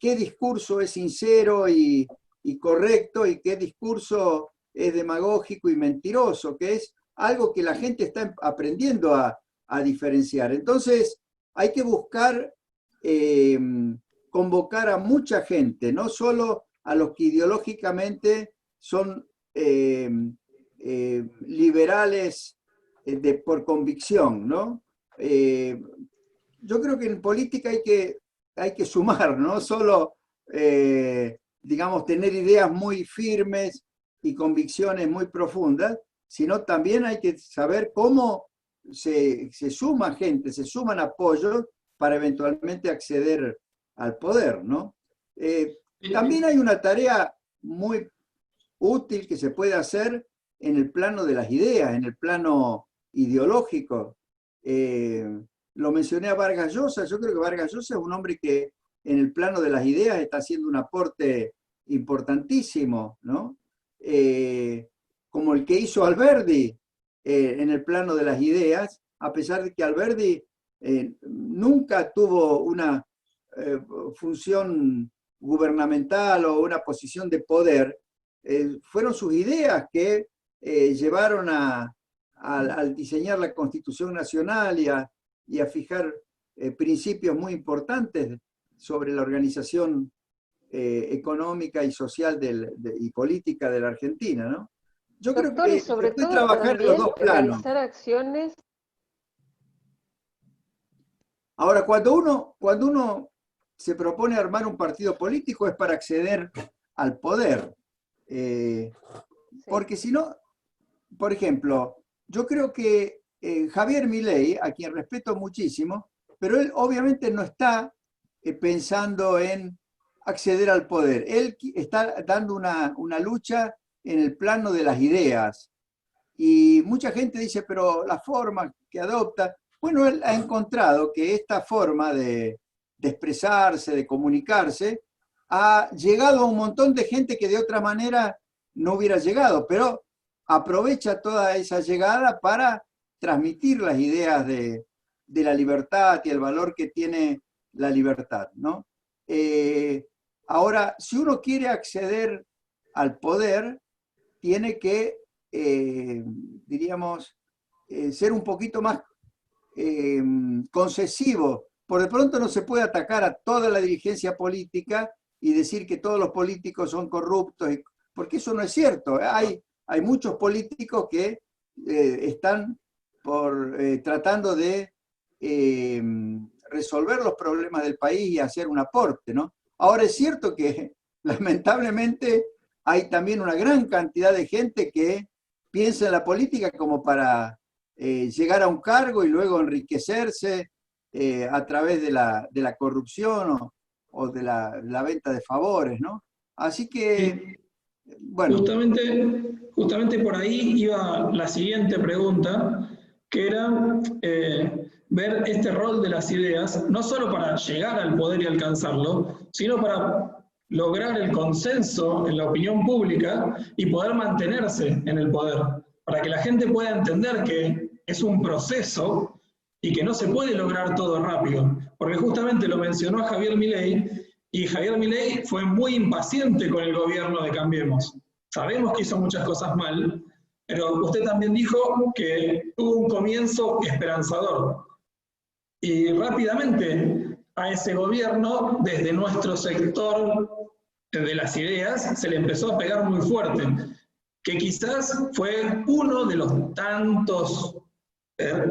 B: qué discurso es sincero y correcto y qué discurso es demagógico y mentiroso, que es algo que la gente está aprendiendo a diferenciar. Entonces, hay que buscar convocar a mucha gente, no solo a los que ideológicamente son liberales por convicción, ¿no? Yo creo que en política hay que sumar, no solo, digamos, tener ideas muy firmes y convicciones muy profundas, sino también hay que saber cómo se suma gente, se suman apoyos para eventualmente acceder al poder, ¿no? También hay una tarea muy útil que se puede hacer en el plano de las ideas, en el plano ideológico. Lo mencioné a Vargas Llosa, yo creo que Vargas Llosa es un hombre que en el plano de las ideas está haciendo un aporte importantísimo, ¿no? Como el que hizo Alberdi en el plano de las ideas, a pesar de que Alberdi nunca tuvo una función gubernamental o una posición de poder, fueron sus ideas que llevaron al diseñar la Constitución Nacional y a fijar principios muy importantes sobre la organización económica y social y política de la Argentina, ¿no? Yo creo
A: Doctor, y
B: que se
A: sobre
B: puede
A: todo
B: trabajar en los
A: también
B: dos planos.
A: realizar acciones.
B: Ahora, cuando uno se propone armar un partido político es para acceder al poder. Porque si no, por ejemplo, yo creo que Javier Milei, a quien respeto muchísimo, pero él obviamente no está pensando en acceder al poder. Él está dando una lucha en el plano de las ideas. Y mucha gente dice, pero la forma que adopta, bueno, él ha encontrado que esta forma de expresarse, de comunicarse, ha llegado a un montón de gente que de otra manera no hubiera llegado, pero aprovecha toda esa llegada para transmitir las ideas de la libertad y el valor que tiene la libertad, ¿no? Ahora, si uno quiere acceder al poder, tiene que, diríamos, ser un poquito más concesivo. Por de pronto no se puede atacar a toda la dirigencia política y decir que todos los políticos son corruptos, porque eso no es cierto. Hay muchos políticos que están tratando de resolver los problemas del país y hacer un aporte, ¿no? Ahora es cierto que lamentablemente hay también una gran cantidad de gente que piensa en la política como para llegar a un cargo y luego enriquecerse a través de la corrupción o de la venta de favores, ¿no? Así que, bueno.
E: Justamente por ahí iba la siguiente pregunta, que era ver este rol de las ideas, no solo para llegar al poder y alcanzarlo, sino para lograr el consenso en la opinión pública y poder mantenerse en el poder, para que la gente pueda entender que es un proceso y que no se puede lograr todo rápido, porque justamente lo mencionó Javier Milei, y Javier Milei fue muy impaciente con el gobierno de Cambiemos. Sabemos que hizo muchas cosas mal, pero usted también dijo que tuvo un comienzo esperanzador. Y rápidamente a ese gobierno, desde nuestro sector de las ideas, se le empezó a pegar muy fuerte, que quizás fue uno de los tantos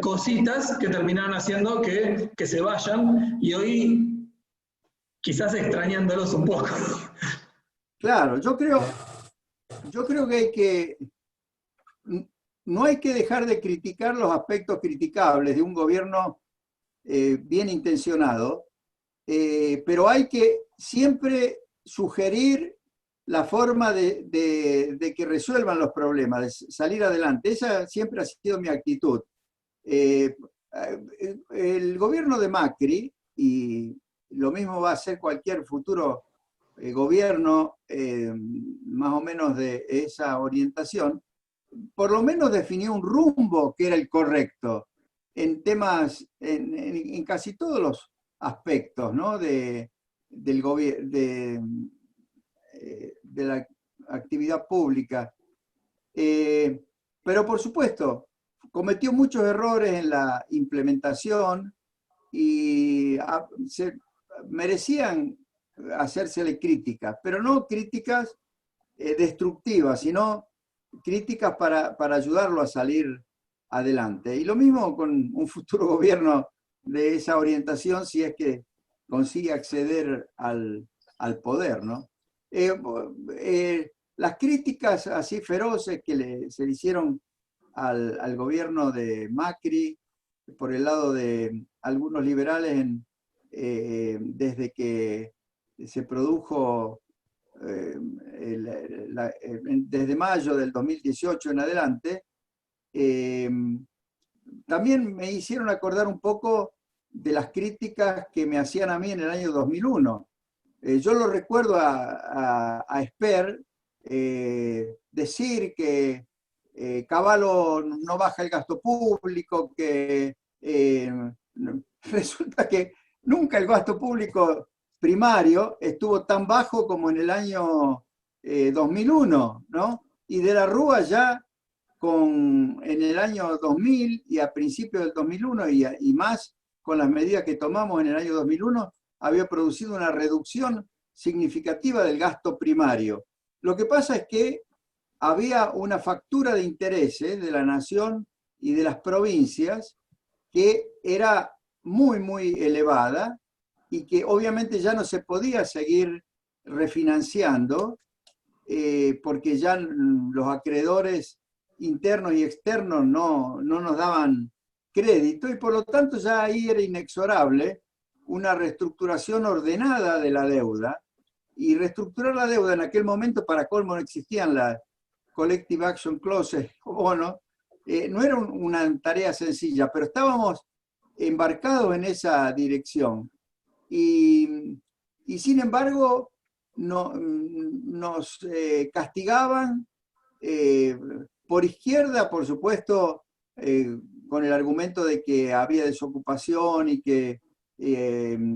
E: cositas que terminaron haciendo que se vayan, y hoy quizás extrañándolos un poco.
B: Claro, yo creo que no hay que dejar de criticar los aspectos criticables de un gobierno bien intencionado, pero hay que siempre sugerir la forma de que resuelvan los problemas, de salir adelante. Esa siempre ha sido mi actitud. El gobierno de Macri, y lo mismo va a ser cualquier futuro gobierno más o menos de esa orientación, por lo menos definió un rumbo que era el correcto en temas, en casi todos los aspectos, ¿no? del de la actividad pública. Pero por supuesto, cometió muchos errores en la implementación y merecían hacérsele críticas, pero no críticas destructivas, sino críticas para ayudarlo a salir adelante. Y lo mismo con un futuro gobierno de esa orientación, si es que consigue acceder al poder, ¿no? Las críticas así feroces que se le hicieron al gobierno de Macri por el lado de algunos liberales desde que se produjo desde mayo del 2018 en adelante, también me hicieron acordar un poco de las críticas que me hacían a mí en el año 2001. Yo lo recuerdo a Esper decir que Cavallo no baja el gasto público, que resulta que nunca el gasto público primario estuvo tan bajo como en el año 2001, ¿no? Y de la Rúa ya en el año 2000 y a principios del 2001 y más con las medidas que tomamos en el año 2001, había producido una reducción significativa del gasto primario. Lo que pasa es que había una factura de intereses de la nación y de las provincias que era muy, muy elevada y que obviamente ya no se podía seguir refinanciando porque ya los acreedores internos y externos no nos daban crédito y por lo tanto ya ahí era inexorable una reestructuración ordenada de la deuda. Y reestructurar la deuda en aquel momento, para colmo, no existían las collective action clauses o no era una tarea sencilla, pero estábamos embarcados en esa dirección. Y sin embargo, nos castigaban por izquierda, por supuesto, con el argumento de que había desocupación y que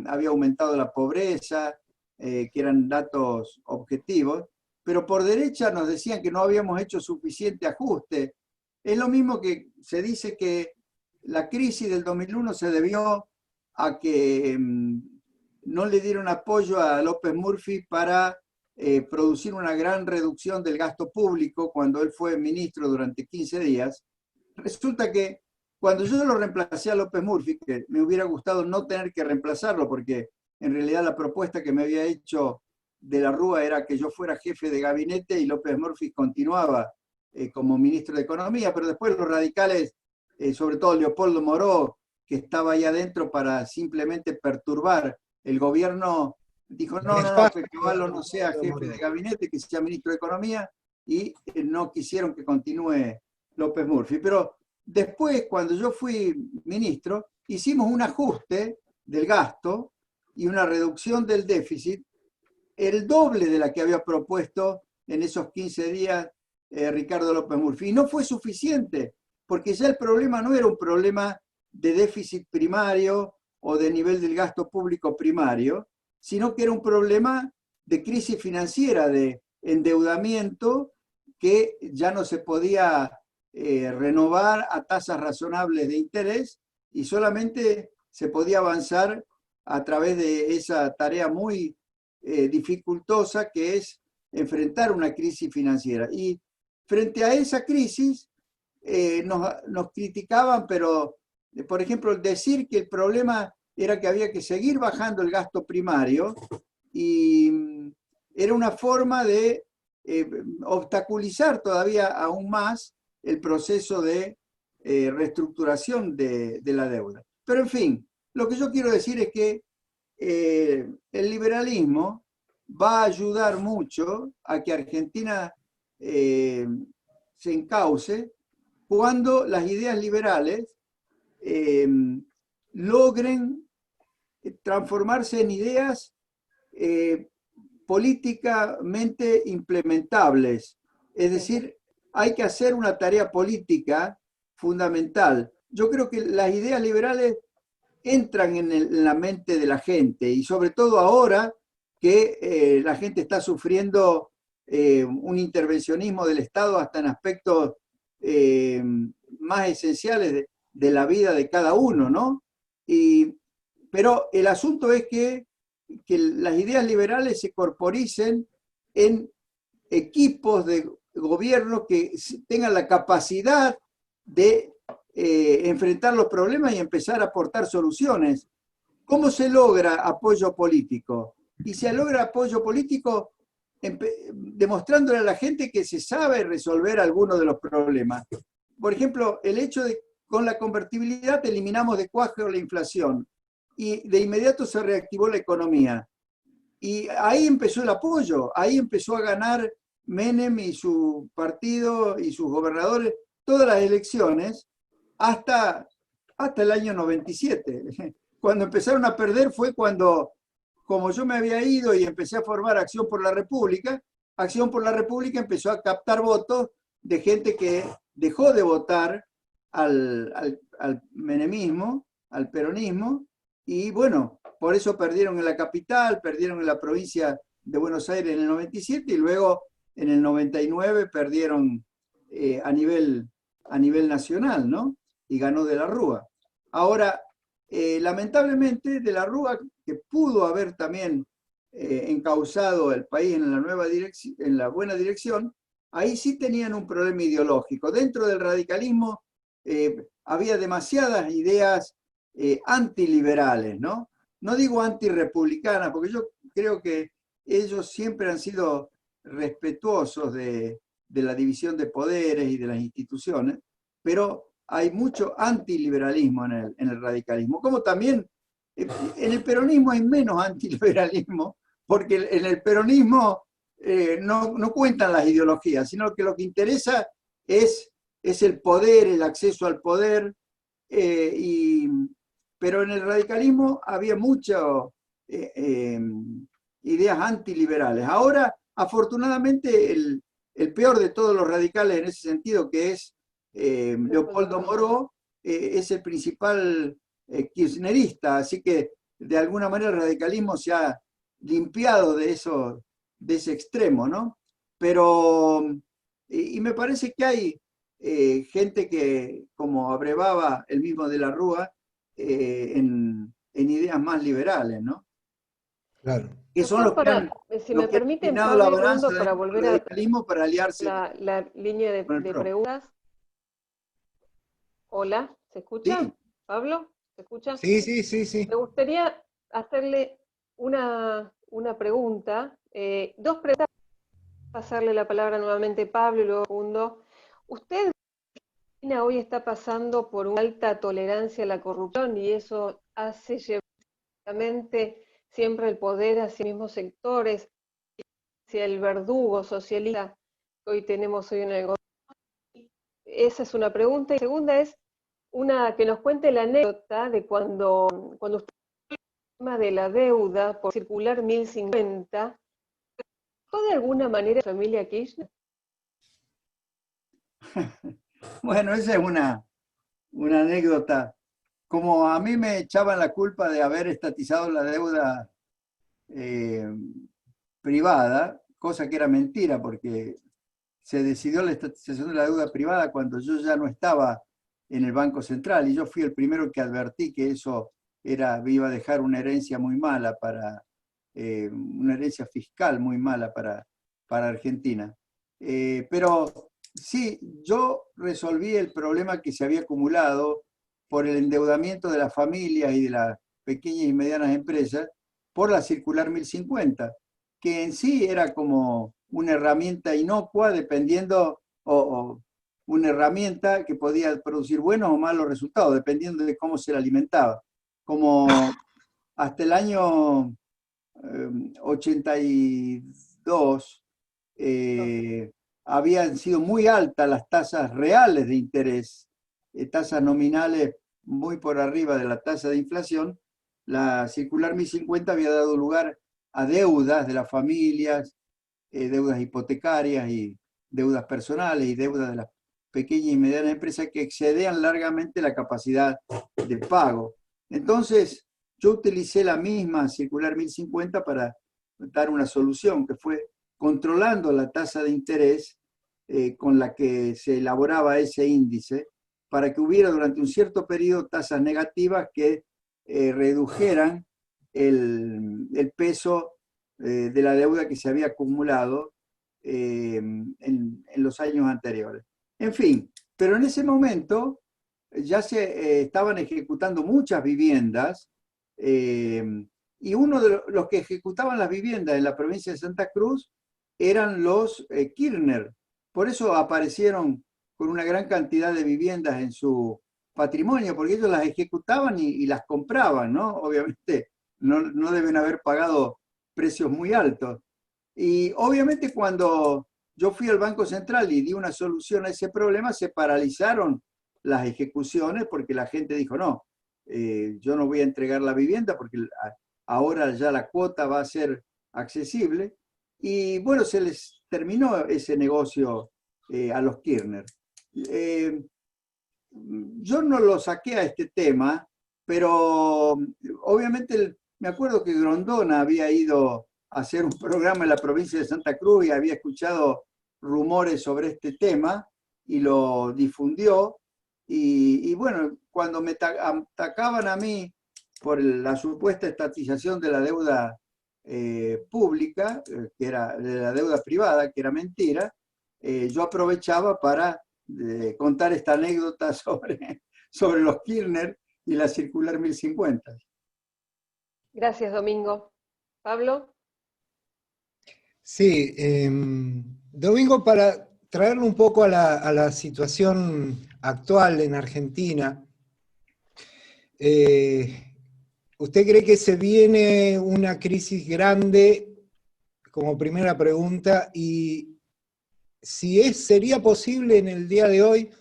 B: había aumentado la pobreza, que eran datos objetivos, pero por derecha nos decían que no habíamos hecho suficiente ajuste. Es lo mismo que se dice que la crisis del 2001 se debió a que no le dieron apoyo a López Murphy para producir una gran reducción del gasto público cuando él fue ministro durante 15 días. Resulta que cuando yo lo reemplacé a López Murphy, que me hubiera gustado no tener que reemplazarlo, porque en realidad la propuesta que me había hecho de la Rúa era que yo fuera jefe de gabinete y López Murphy continuaba como ministro de Economía, pero después los radicales, sobre todo Leopoldo Moró, que estaba ahí adentro para simplemente perturbar el gobierno, dijo, no, que Cavallo no sea jefe de gabinete, que sea ministro de Economía, y no quisieron que continúe López Murphy. Pero después, cuando yo fui ministro, hicimos un ajuste del gasto y una reducción del déficit, el doble de la que había propuesto en esos 15 días Ricardo López Murphy. Y no fue suficiente, porque ya el problema no era un problema de déficit primario o de nivel del gasto público primario, sino que era un problema de crisis financiera, de endeudamiento que ya no se podía renovar a tasas razonables de interés y solamente se podía avanzar a través de esa tarea muy dificultosa que es enfrentar una crisis financiera. Y frente a esa crisis nos criticaban, pero por ejemplo decir que el problema era que había que seguir bajando el gasto primario y era una forma de obstaculizar todavía aún más el proceso de reestructuración de la deuda. Pero en fin, lo que yo quiero decir es que el liberalismo va a ayudar mucho a que Argentina se encauce cuando las ideas liberales logren transformarse en ideas políticamente implementables. Es decir, hay que hacer una tarea política fundamental. Yo creo que las ideas liberales entran en la mente de la gente y sobre todo ahora que la gente está sufriendo un intervencionismo del Estado hasta en aspectos más esenciales de la vida de cada uno, ¿no? Pero el asunto es que las ideas liberales se corporicen en equipos de gobierno que tengan la capacidad de enfrentar los problemas y empezar a aportar soluciones. ¿Cómo se logra apoyo político? Y se logra apoyo político demostrándole a la gente que se sabe resolver algunos de los problemas. Por ejemplo, el hecho de que con la convertibilidad eliminamos de cuajo la inflación y de inmediato se reactivó la economía. Y ahí empezó el apoyo, ahí empezó a ganar Menem y su partido y sus gobernadores todas las elecciones hasta el año 97. Cuando empezaron a perder fue cuando, como yo me había ido y empecé a formar Acción por la República, Acción por la República empezó a captar votos de gente que dejó de votar al menemismo, al peronismo, y bueno, por eso perdieron en la capital, perdieron en la provincia de Buenos Aires en el 97 y luego en el 99 perdieron a nivel nacional, ¿no? Y ganó de la Rúa. Ahora, Lamentablemente, De la Rúa, que pudo haber también encauzado el país en en la buena dirección, ahí sí tenían un problema ideológico. Dentro del radicalismo había demasiadas ideas antiliberales, ¿no? No digo antirepublicanas, porque yo creo que ellos siempre han sido respetuosos de la división de poderes y de las instituciones, pero hay mucho antiliberalismo en el radicalismo, como también en el peronismo hay menos antiliberalismo, porque en el peronismo no cuentan las ideologías, sino que lo que interesa es el poder, el acceso al poder, pero en el radicalismo había muchas ideas antiliberales. Ahora, afortunadamente, el peor de todos los radicales en ese sentido, que es Leopoldo Moró, es el principal kirchnerista, así que de alguna manera el radicalismo se ha limpiado de ese extremo, ¿no? Pero, y me parece que hay gente que, como abrevaba el mismo De la Rúa, en ideas más liberales, ¿no?
D: Claro.
B: Que son los que han,
A: si me permiten,
B: inclinado la
A: Pablo y
B: balanza
A: Rondo, para
B: del
A: volver a
B: radicalismo para aliarse
A: la línea
B: con el
A: de
B: PRO.
A: preguntas. Hola, ¿se escucha?
B: Sí.
A: ¿Pablo? ¿Se escucha?
D: Sí, sí, sí, sí.
A: Me gustaría hacerle una pregunta, dos preguntas, pasarle la palabra nuevamente a Pablo y luego Facundo. ¿Usted hoy está pasando por una alta tolerancia a la corrupción y eso hace llevar siempre el poder hacia mismos sectores, hacia el verdugo socialista que hoy tenemos hoy en el gobierno? Esa es una pregunta. Y segunda es que nos cuente la anécdota de cuando usted tema de la deuda por circular 1050, ¿fue de alguna manera familia Kirchner?
B: Bueno, esa es una anécdota. Como a mí me echaban la culpa de haber estatizado la deuda privada, cosa que era mentira, porque se decidió la estatización de la deuda privada cuando yo ya no estaba en el Banco Central, y yo fui el primero que advertí que eso iba a dejar una herencia muy mala una herencia fiscal muy mala para Argentina. Pero sí, yo resolví el problema que se había acumulado por el endeudamiento de las familias y de las pequeñas y medianas empresas por la circular 1050, que en sí era como una herramienta inocua dependiendo, o una herramienta que podía producir buenos o malos resultados, dependiendo de cómo se la alimentaba. Como hasta el año 82 habían sido muy altas las tasas reales de interés, tasas nominales muy por arriba de la tasa de inflación. La circular 1050 había dado lugar a deudas de las familias, deudas hipotecarias y deudas personales y deudas de las pequeñas y medianas empresas que excedían largamente la capacidad de pago. Entonces, yo utilicé la misma circular 1050 para dar una solución, que fue controlando la tasa de interés con la que se elaboraba ese índice, para que hubiera durante un cierto periodo tasas negativas que redujeran el peso de la deuda que se había acumulado en los años anteriores. En fin, pero en ese momento ya se estaban ejecutando muchas viviendas y uno de los que ejecutaban las viviendas en la provincia de Santa Cruz eran los Kirchner. Por eso aparecieron con una gran cantidad de viviendas en su patrimonio, porque ellos las ejecutaban y las compraban, ¿no? Obviamente no deben haber pagado precios muy altos. Y obviamente cuando yo fui al Banco Central y di una solución a ese problema, se paralizaron las ejecuciones porque la gente dijo, no, yo no voy a entregar la vivienda porque ahora ya la cuota va a ser accesible. Y bueno, se les terminó ese negocio a los Kirchner. Yo no lo saqué a este tema, pero obviamente me acuerdo que Grondona había ido a hacer un programa en la provincia de Santa Cruz y había escuchado rumores sobre este tema y lo difundió. Y bueno, cuando me atacaban a mí por la supuesta estatización de la deuda pública, que era de la deuda privada, que era mentira, yo aprovechaba para contar esta anécdota sobre los Kirchner y la circular 1050.
A: Gracias, Domingo. Pablo.
D: Sí, Domingo, para traerlo un poco a la situación actual en Argentina, ¿usted cree que se viene una crisis grande, como primera pregunta, y si sería posible en el día de hoy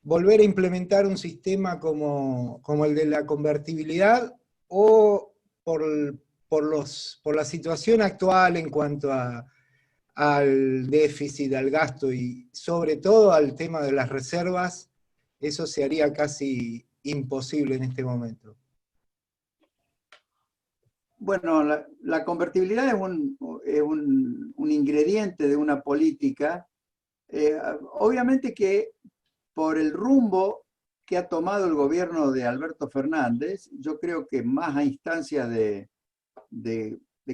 D: volver a implementar un sistema como el de la convertibilidad, o por la situación actual en cuanto al déficit, al gasto y sobre todo al tema de las reservas, eso se haría casi imposible en este momento?
B: Bueno, la convertibilidad es un ingrediente de una política. Obviamente que por el rumbo que ha tomado el gobierno de Alberto Fernández, yo creo que más a instancias de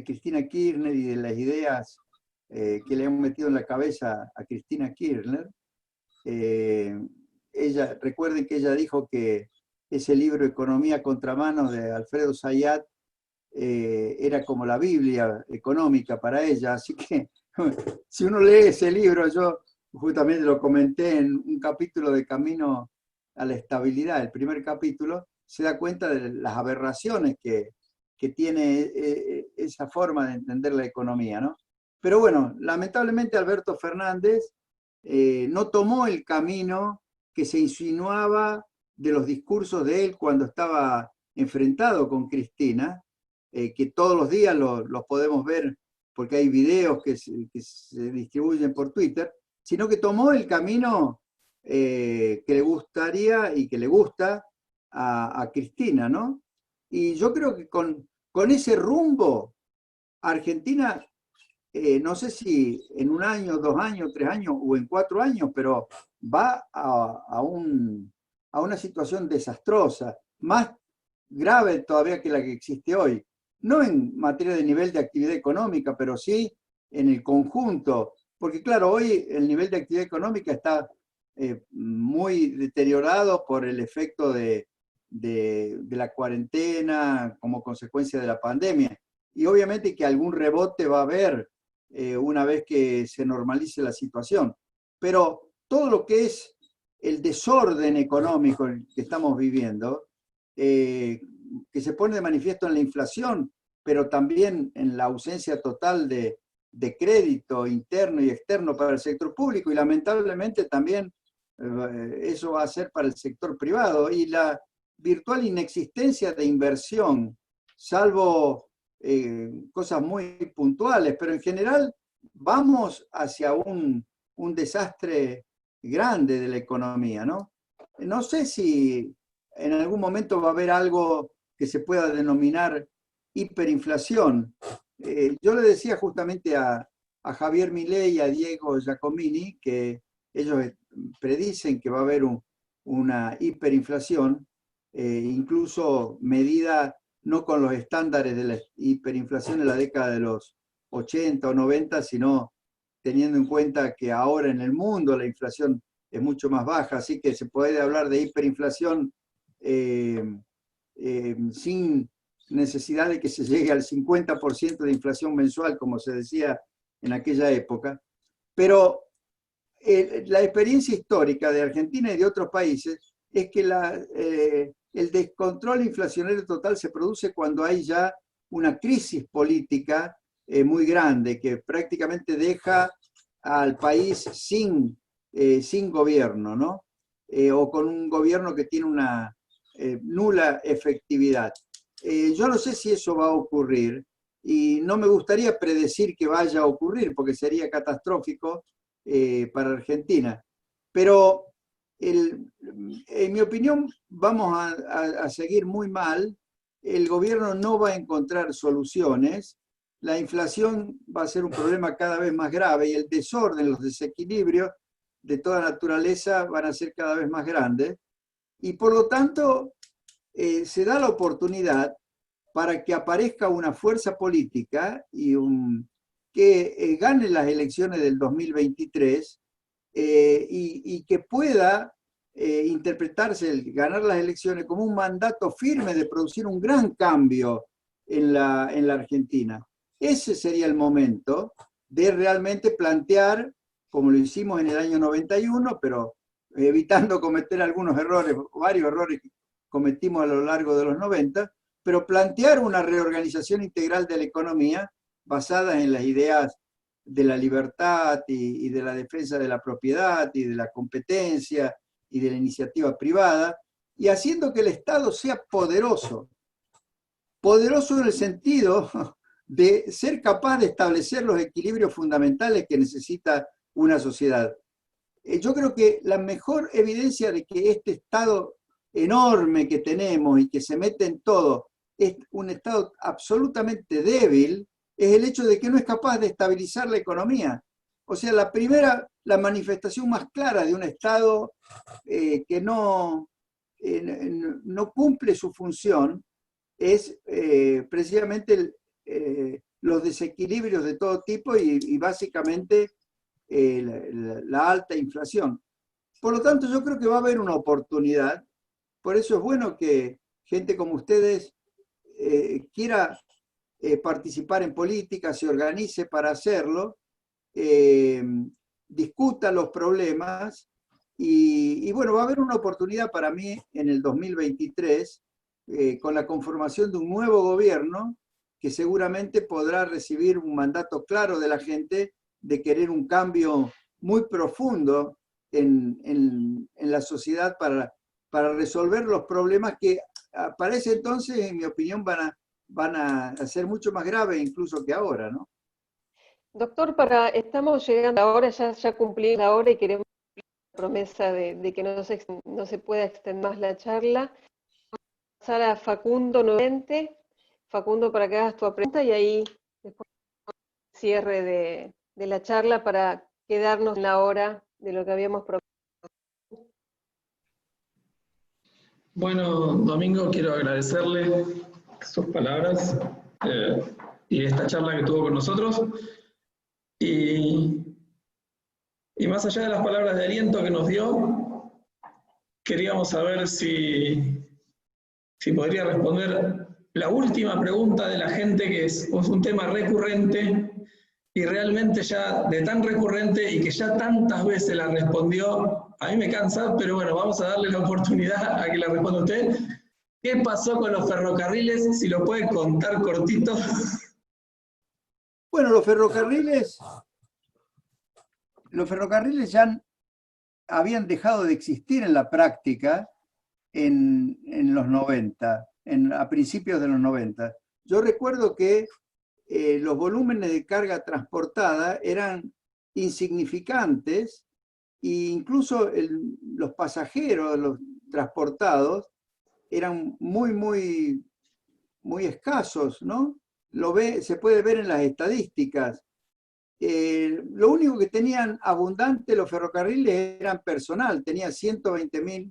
B: Cristina Kirchner y de las ideas que le han metido en la cabeza a Cristina Kirchner, recuerden que ella dijo que ese libro Economía a contramano de Alfredo Zayat era como la Biblia económica para ella, así que si uno lee ese libro, yo justamente lo comenté en un capítulo de Camino a la Estabilidad, el primer capítulo, se da cuenta de las aberraciones que tiene esa forma de entender la economía, ¿no? Pero bueno, lamentablemente Alberto Fernández no tomó el camino que se insinuaba de los discursos de él cuando estaba enfrentado con Cristina, que todos los días los podemos ver porque hay videos que se distribuyen por Twitter, sino que tomó el camino que le gustaría y que le gusta a Cristina, ¿no? Y yo creo que con ese rumbo, Argentina, no sé si en 1 año, 2 años, 3 años o en 4 años, pero va a una situación desastrosa, más grave todavía que la que existe hoy. No en materia de nivel de actividad económica, pero sí en el conjunto. Porque claro, hoy el nivel de actividad económica está muy deteriorado por el efecto de la cuarentena como consecuencia de la pandemia. Y obviamente que algún rebote va a haber una vez que se normalice la situación. Pero todo lo que es el desorden económico que estamos viviendo, que se pone de manifiesto en la inflación, pero también en la ausencia total de crédito interno y externo para el sector público, y lamentablemente también eso va a ser para el sector privado, y la virtual inexistencia de inversión, salvo cosas muy puntuales, pero en general vamos hacia un desastre grande de la economía, ¿no? No sé si en algún momento va a haber algo que se pueda denominar hiperinflación. Yo le decía justamente a Javier Milei y a Diego Giacomini que ellos predicen que va a haber una hiperinflación, incluso medida no con los estándares de la hiperinflación en la década de los 80 o 90, sino teniendo en cuenta que ahora en el mundo la inflación es mucho más baja, así que se puede hablar de hiperinflación sin necesidad de que se llegue al 50% de inflación mensual, como se decía en aquella época. Pero la experiencia histórica de Argentina y de otros países es que el descontrol inflacionario total se produce cuando hay ya una crisis política muy grande, que prácticamente deja al país sin gobierno, ¿no? O con un gobierno que tiene una nula efectividad. Yo no sé si eso va a ocurrir y no me gustaría predecir que vaya a ocurrir porque sería catastrófico para Argentina. Pero en mi opinión vamos a seguir muy mal. El gobierno no va a encontrar soluciones. La inflación va a ser un problema cada vez más grave y el desorden, los desequilibrios de toda naturaleza van a ser cada vez más grandes. Y por lo tanto, se da la oportunidad para que aparezca una fuerza política que gane las elecciones del 2023 y que pueda interpretarse ganar las elecciones como un mandato firme de producir un gran cambio en la Argentina. Ese sería el momento de realmente plantear, como lo hicimos en el año 91, pero evitando cometer algunos errores, varios errores que cometimos a lo largo de los 90, pero plantear una reorganización integral de la economía basada en las ideas de la libertad y de la defensa de la propiedad y de la competencia y de la iniciativa privada, y haciendo que el Estado sea poderoso. Poderoso en el sentido de ser capaz de establecer los equilibrios fundamentales que necesita una sociedad. Yo creo que la mejor evidencia de que este Estado enorme que tenemos y que se mete en todo es un Estado absolutamente débil, es el hecho de que no es capaz de estabilizar la economía. O sea, la manifestación más clara de un Estado que no cumple su función es precisamente los desequilibrios de todo tipo y básicamente la alta inflación. Por lo tanto, yo creo que va a haber una oportunidad. Por eso es bueno que gente como ustedes quiera participar en política, se organice para hacerlo, discuta los problemas y bueno, va a haber una oportunidad para mí en el 2023 con la conformación de un nuevo gobierno que seguramente podrá recibir un mandato claro de la gente de querer un cambio muy profundo en la sociedad para resolver los problemas que para ese entonces, en mi opinión, van a ser mucho más graves incluso que ahora, ¿no?
A: Doctor, estamos llegando ahora, ya cumplí la hora y queremos la promesa de que no se pueda extender más la charla. Pasar a Facundo nuevamente. Facundo, para que hagas tu pregunta y ahí después cierre de la charla para quedarnos en la hora de lo que habíamos propuesto.
E: Bueno, Domingo, quiero agradecerle sus palabras y esta charla que tuvo con nosotros. Y más allá de las palabras de aliento que nos dio, queríamos saber si podría responder la última pregunta de la gente, que es un tema recurrente y realmente ya de tan recurrente y que ya tantas veces la respondió, a mí me cansa, pero bueno, vamos a darle la oportunidad a que la responda usted. ¿Qué pasó con los ferrocarriles? Si lo puede contar cortito.
B: Bueno, los ferrocarriles ya habían dejado de existir en la práctica en los 90, a principios de los 90. Yo recuerdo que los volúmenes de carga transportada eran insignificantes e incluso los pasajeros, los transportados, eran muy escasos, ¿no? Se puede ver en las estadísticas. Lo único que tenían abundante los ferrocarriles eran personal, tenía 120.000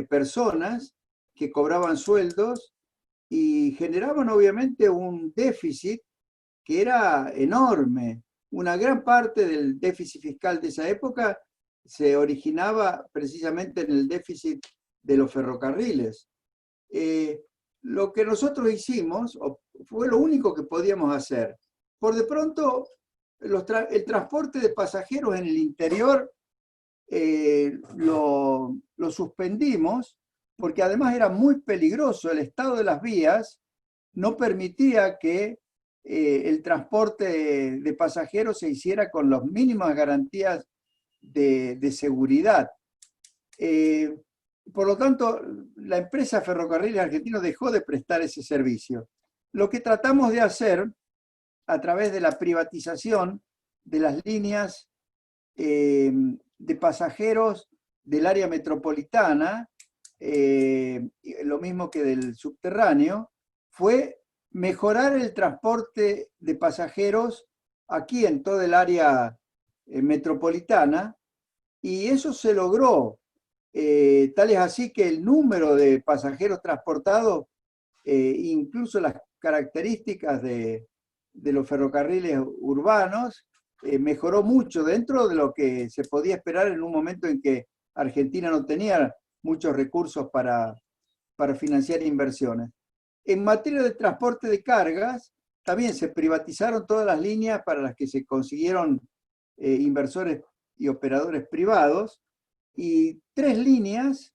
B: personas que cobraban sueldos y generaban obviamente un déficit que era enorme. Una gran parte del déficit fiscal de esa época se originaba precisamente en el déficit de los ferrocarriles. Lo que nosotros hicimos fue lo único que podíamos hacer. Por de pronto, el transporte de pasajeros en el interior lo suspendimos porque además era muy peligroso. El estado de las vías no permitía que el transporte de pasajeros se hiciera con las mínimas garantías de seguridad. Por lo tanto, la empresa Ferrocarriles Argentinos dejó de prestar ese servicio. Lo que tratamos de hacer a través de la privatización de las líneas de pasajeros del área metropolitana, lo mismo que del subterráneo, fue mejorar el transporte de pasajeros aquí en todo el área metropolitana, y eso se logró. Tal es así que el número de pasajeros transportados, incluso las características de los ferrocarriles urbanos, mejoró mucho dentro de lo que se podía esperar en un momento en que Argentina no tenía muchos recursos para financiar inversiones. En materia de transporte de cargas, también se privatizaron todas las líneas para las que se consiguieron inversores y operadores privados, y 3 líneas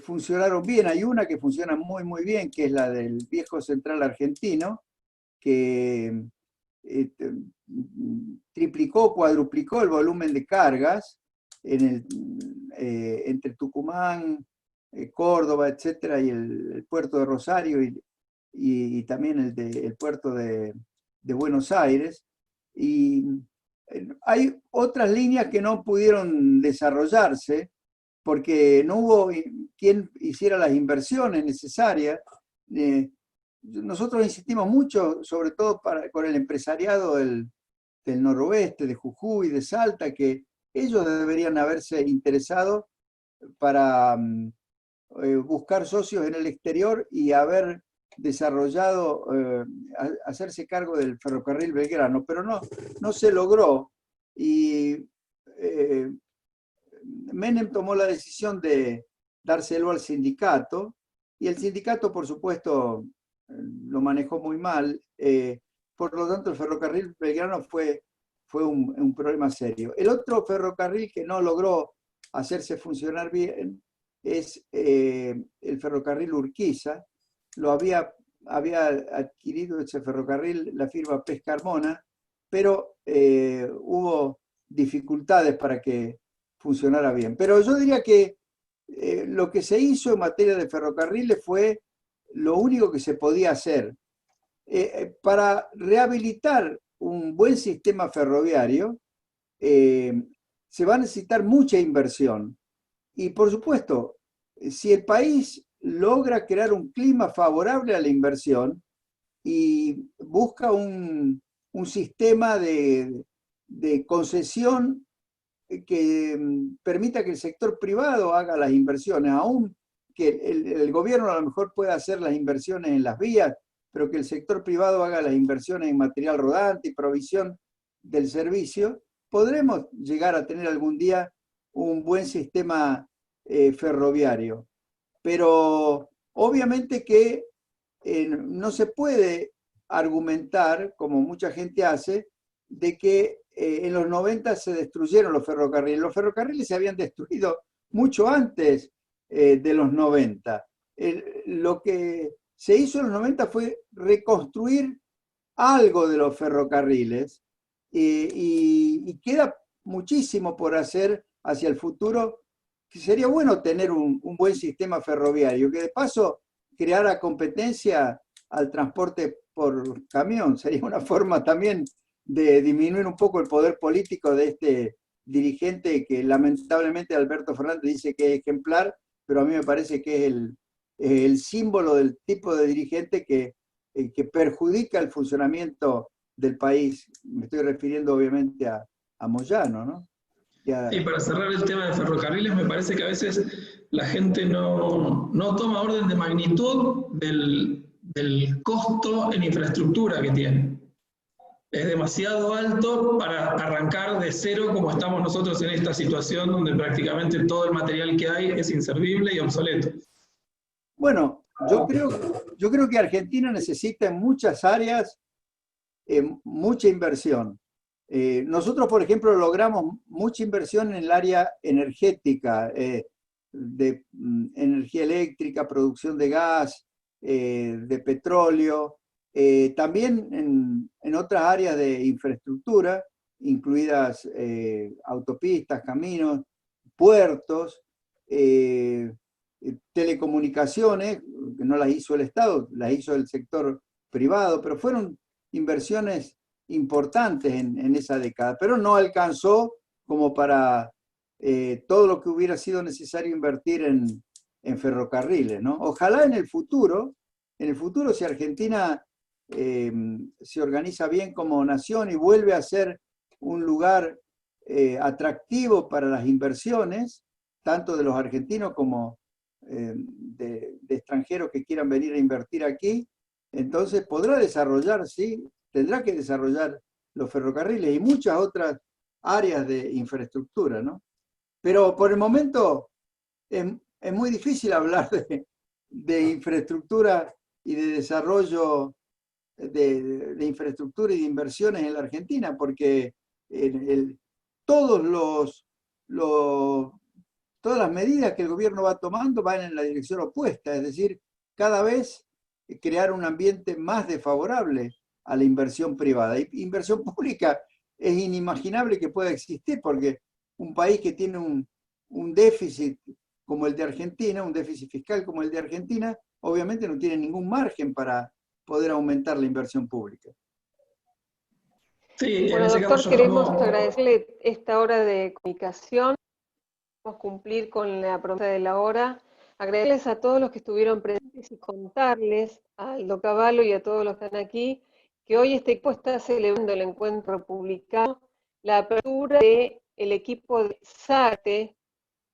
B: funcionaron bien. Hay una que funciona muy, muy bien, que es la del viejo central argentino, que triplicó, cuadruplicó el volumen de cargas entre Tucumán, Córdoba, etcétera, y el puerto de Rosario y también el puerto de Buenos Aires. Y hay otras líneas que no pudieron desarrollarse porque no hubo quien hiciera las inversiones necesarias. Nosotros insistimos mucho, sobre todo con el empresariado del noroeste, de Jujuy, de Salta, que ellos deberían haberse interesado para buscar socios en el exterior y haber desarrollado, hacerse cargo del ferrocarril Belgrano, pero no se logró. Y Menem tomó la decisión de dárselo al sindicato, y el sindicato, por supuesto, lo manejó muy mal. Por lo tanto, el ferrocarril Belgrano fue un problema serio. El otro ferrocarril que no logró hacerse funcionar bien es el ferrocarril Urquiza. Lo había adquirido ese ferrocarril la firma Pescarmona, pero hubo dificultades para que funcionara bien. Pero yo diría que lo que se hizo en materia de ferrocarriles fue lo único que se podía hacer. Para rehabilitar un buen sistema ferroviario se va a necesitar mucha inversión. Y por supuesto, si el país logra crear un clima favorable a la inversión y busca un sistema de concesión que permita que el sector privado haga las inversiones, aún que el gobierno a lo mejor pueda hacer las inversiones en las vías, pero que el sector privado haga las inversiones en material rodante y provisión del servicio, podremos llegar a tener algún día un buen sistema ferroviario. Pero obviamente que no se puede argumentar, como mucha gente hace, de que en los 90 se destruyeron los ferrocarriles. Los ferrocarriles se habían destruido mucho antes de los 90. Lo que se hizo en los 90 fue reconstruir algo de los ferrocarriles y queda muchísimo por hacer hacia el futuro, que sería bueno tener un buen sistema ferroviario, que de paso creara competencia al transporte por camión. Sería una forma también de disminuir un poco el poder político de este dirigente que lamentablemente Alberto Fernández dice que es ejemplar, pero a mí me parece que es el símbolo del tipo de dirigente que perjudica el funcionamiento del país. Me estoy refiriendo obviamente a Moyano, ¿no?
E: Y para cerrar el tema de ferrocarriles, me parece que a veces la gente no toma orden de magnitud del costo en infraestructura que tiene. Es demasiado alto para arrancar de cero como estamos nosotros en esta situación donde prácticamente todo el material que hay es inservible y obsoleto.
B: Bueno, yo creo que Argentina necesita en muchas áreas mucha inversión. Nosotros, por ejemplo, logramos mucha inversión en el área energética, de energía eléctrica, producción de gas, de petróleo, también en otras áreas de infraestructura, incluidas autopistas, caminos, puertos, telecomunicaciones, que no las hizo el Estado, las hizo el sector privado, pero fueron inversiones importantes en esa década, pero no alcanzó como para todo lo que hubiera sido necesario invertir en ferrocarriles, ¿no? Ojalá en el futuro, si Argentina se organiza bien como nación y vuelve a ser un lugar atractivo para las inversiones, tanto de los argentinos como de extranjeros que quieran venir a invertir aquí. Entonces podrá desarrollar, sí, tendrá que desarrollar los ferrocarriles y muchas otras áreas de infraestructura, ¿no? Pero por el momento es muy difícil hablar de infraestructura y de desarrollo de infraestructura y de inversiones en la Argentina, porque todas las medidas que el gobierno va tomando van en la dirección opuesta, es decir, cada vez crear un ambiente más desfavorable a la inversión privada. Y inversión pública es inimaginable que pueda existir, porque un país que tiene un déficit como el de Argentina, un déficit fiscal como el de Argentina, obviamente no tiene ningún margen para poder aumentar la inversión pública.
E: Sí,
A: bueno, doctor, queremos agradecerle esta hora de comunicación. Vamos a cumplir con la promesa de la hora. Agradecerles a todos los que estuvieron presentes y contarles, a Aldo Cavallo y a todos los que están aquí, que hoy este equipo está celebrando el encuentro republicano, la apertura del equipo de SARTE,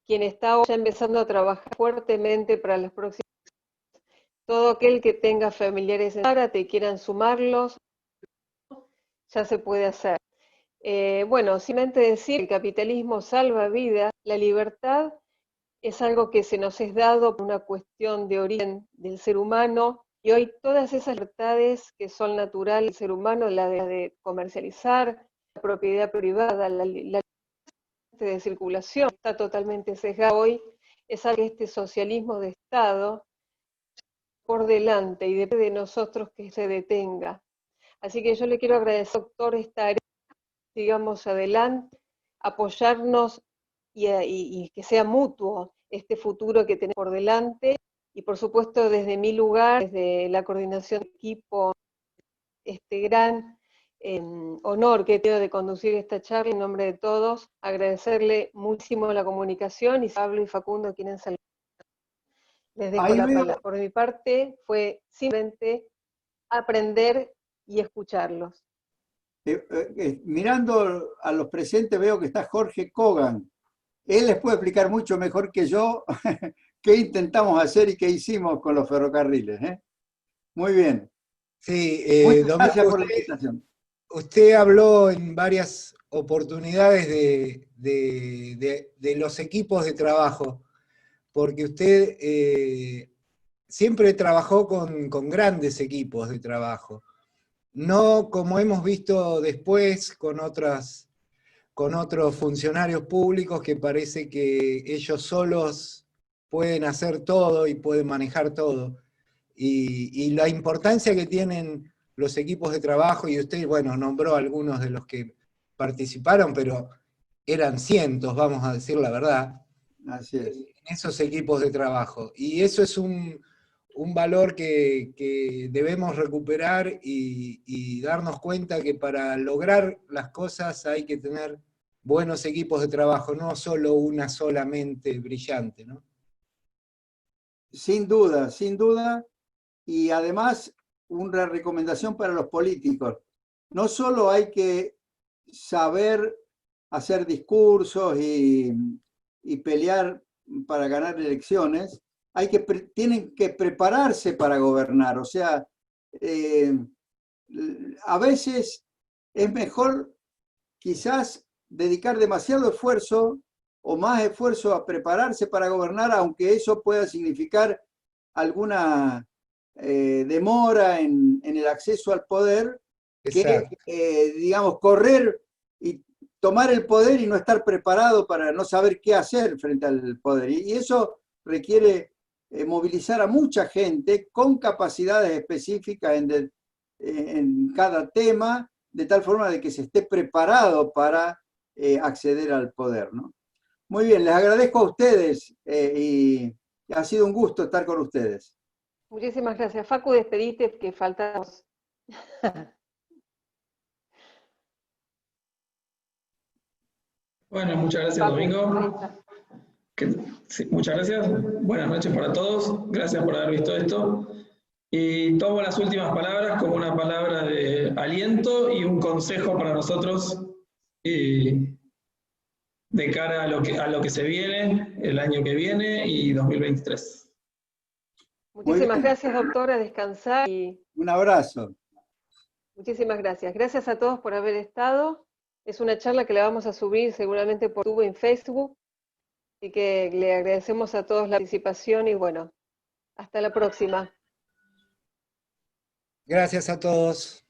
A: quien está ya empezando a trabajar fuertemente para los próximos. Todo aquel que tenga familiares en Zárate y quieran sumarlos, ya se puede hacer. Bueno, simplemente decir que el capitalismo salva vidas, la libertad es algo que se nos es dado por una cuestión de origen del ser humano, y hoy todas esas libertades que son naturales del ser humano, la de comercializar, la propiedad privada, la libertad de circulación, está totalmente sesgada hoy, es algo que este socialismo de Estado por delante y depende de nosotros que se detenga. Así que yo le quiero agradecer, doctor, esta área, sigamos adelante, apoyarnos y que sea mutuo este futuro que tenemos por delante, y por supuesto desde mi lugar, desde la coordinación de equipo, este gran honor que he tenido de conducir esta charla en nombre de todos, agradecerle muchísimo la comunicación, y Pablo y Facundo quieren saludar. Les dejo la palabra. Por mi parte fue simplemente aprender y escucharlos.
B: Mirando a los presentes veo que está Jorge Kogan. Él les puede explicar mucho mejor que yo qué intentamos hacer y qué hicimos con los ferrocarriles. Muy bien.
D: Sí,
B: muchas gracias por la invitación.
D: Usted habló en varias oportunidades de los equipos de trabajo, porque usted siempre trabajó con grandes equipos de trabajo. No como hemos visto después con otros funcionarios públicos que parece que ellos solos pueden hacer todo y pueden manejar todo. Y la importancia que tienen los equipos de trabajo, y usted, bueno, nombró algunos de los que participaron, pero eran cientos, vamos a decir la verdad,
B: así es,
D: en esos equipos de trabajo. Y eso es un valor que debemos recuperar y darnos cuenta que para lograr las cosas hay que tener buenos equipos de trabajo, no solo una solamente brillante, ¿no?
B: Sin duda, sin duda. Y además, una recomendación para los políticos. No solo hay que saber hacer discursos y pelear para ganar elecciones, tienen que prepararse para gobernar. O sea, a veces es mejor quizás dedicar demasiado esfuerzo o más esfuerzo a prepararse para gobernar, aunque eso pueda significar alguna demora en el acceso al poder, que, digamos, correr y tomar el poder y no estar preparado para no saber qué hacer frente al poder. Y eso requiere movilizar a mucha gente con capacidades específicas en cada tema, de tal forma de que se esté preparado para acceder al poder, ¿no? Muy bien, les agradezco a ustedes y ha sido un gusto estar con ustedes.
A: Muchísimas gracias. Facu, despedite, que faltamos.
E: Bueno, muchas gracias, Facu, Domingo. Sí, muchas gracias. Buenas noches para todos. Gracias por haber visto esto. Y tomo las últimas palabras como una palabra de aliento y un consejo para nosotros. de cara a lo que se viene, el año que viene y 2023.
A: Muchísimas gracias, doctora, a descansar y
B: Un abrazo.
A: muchísimas gracias. Gracias a todos por haber estado. Es una charla que la vamos a subir seguramente por YouTube en Facebook, y que le agradecemos a todos la participación y bueno, hasta la próxima.
D: Gracias a todos.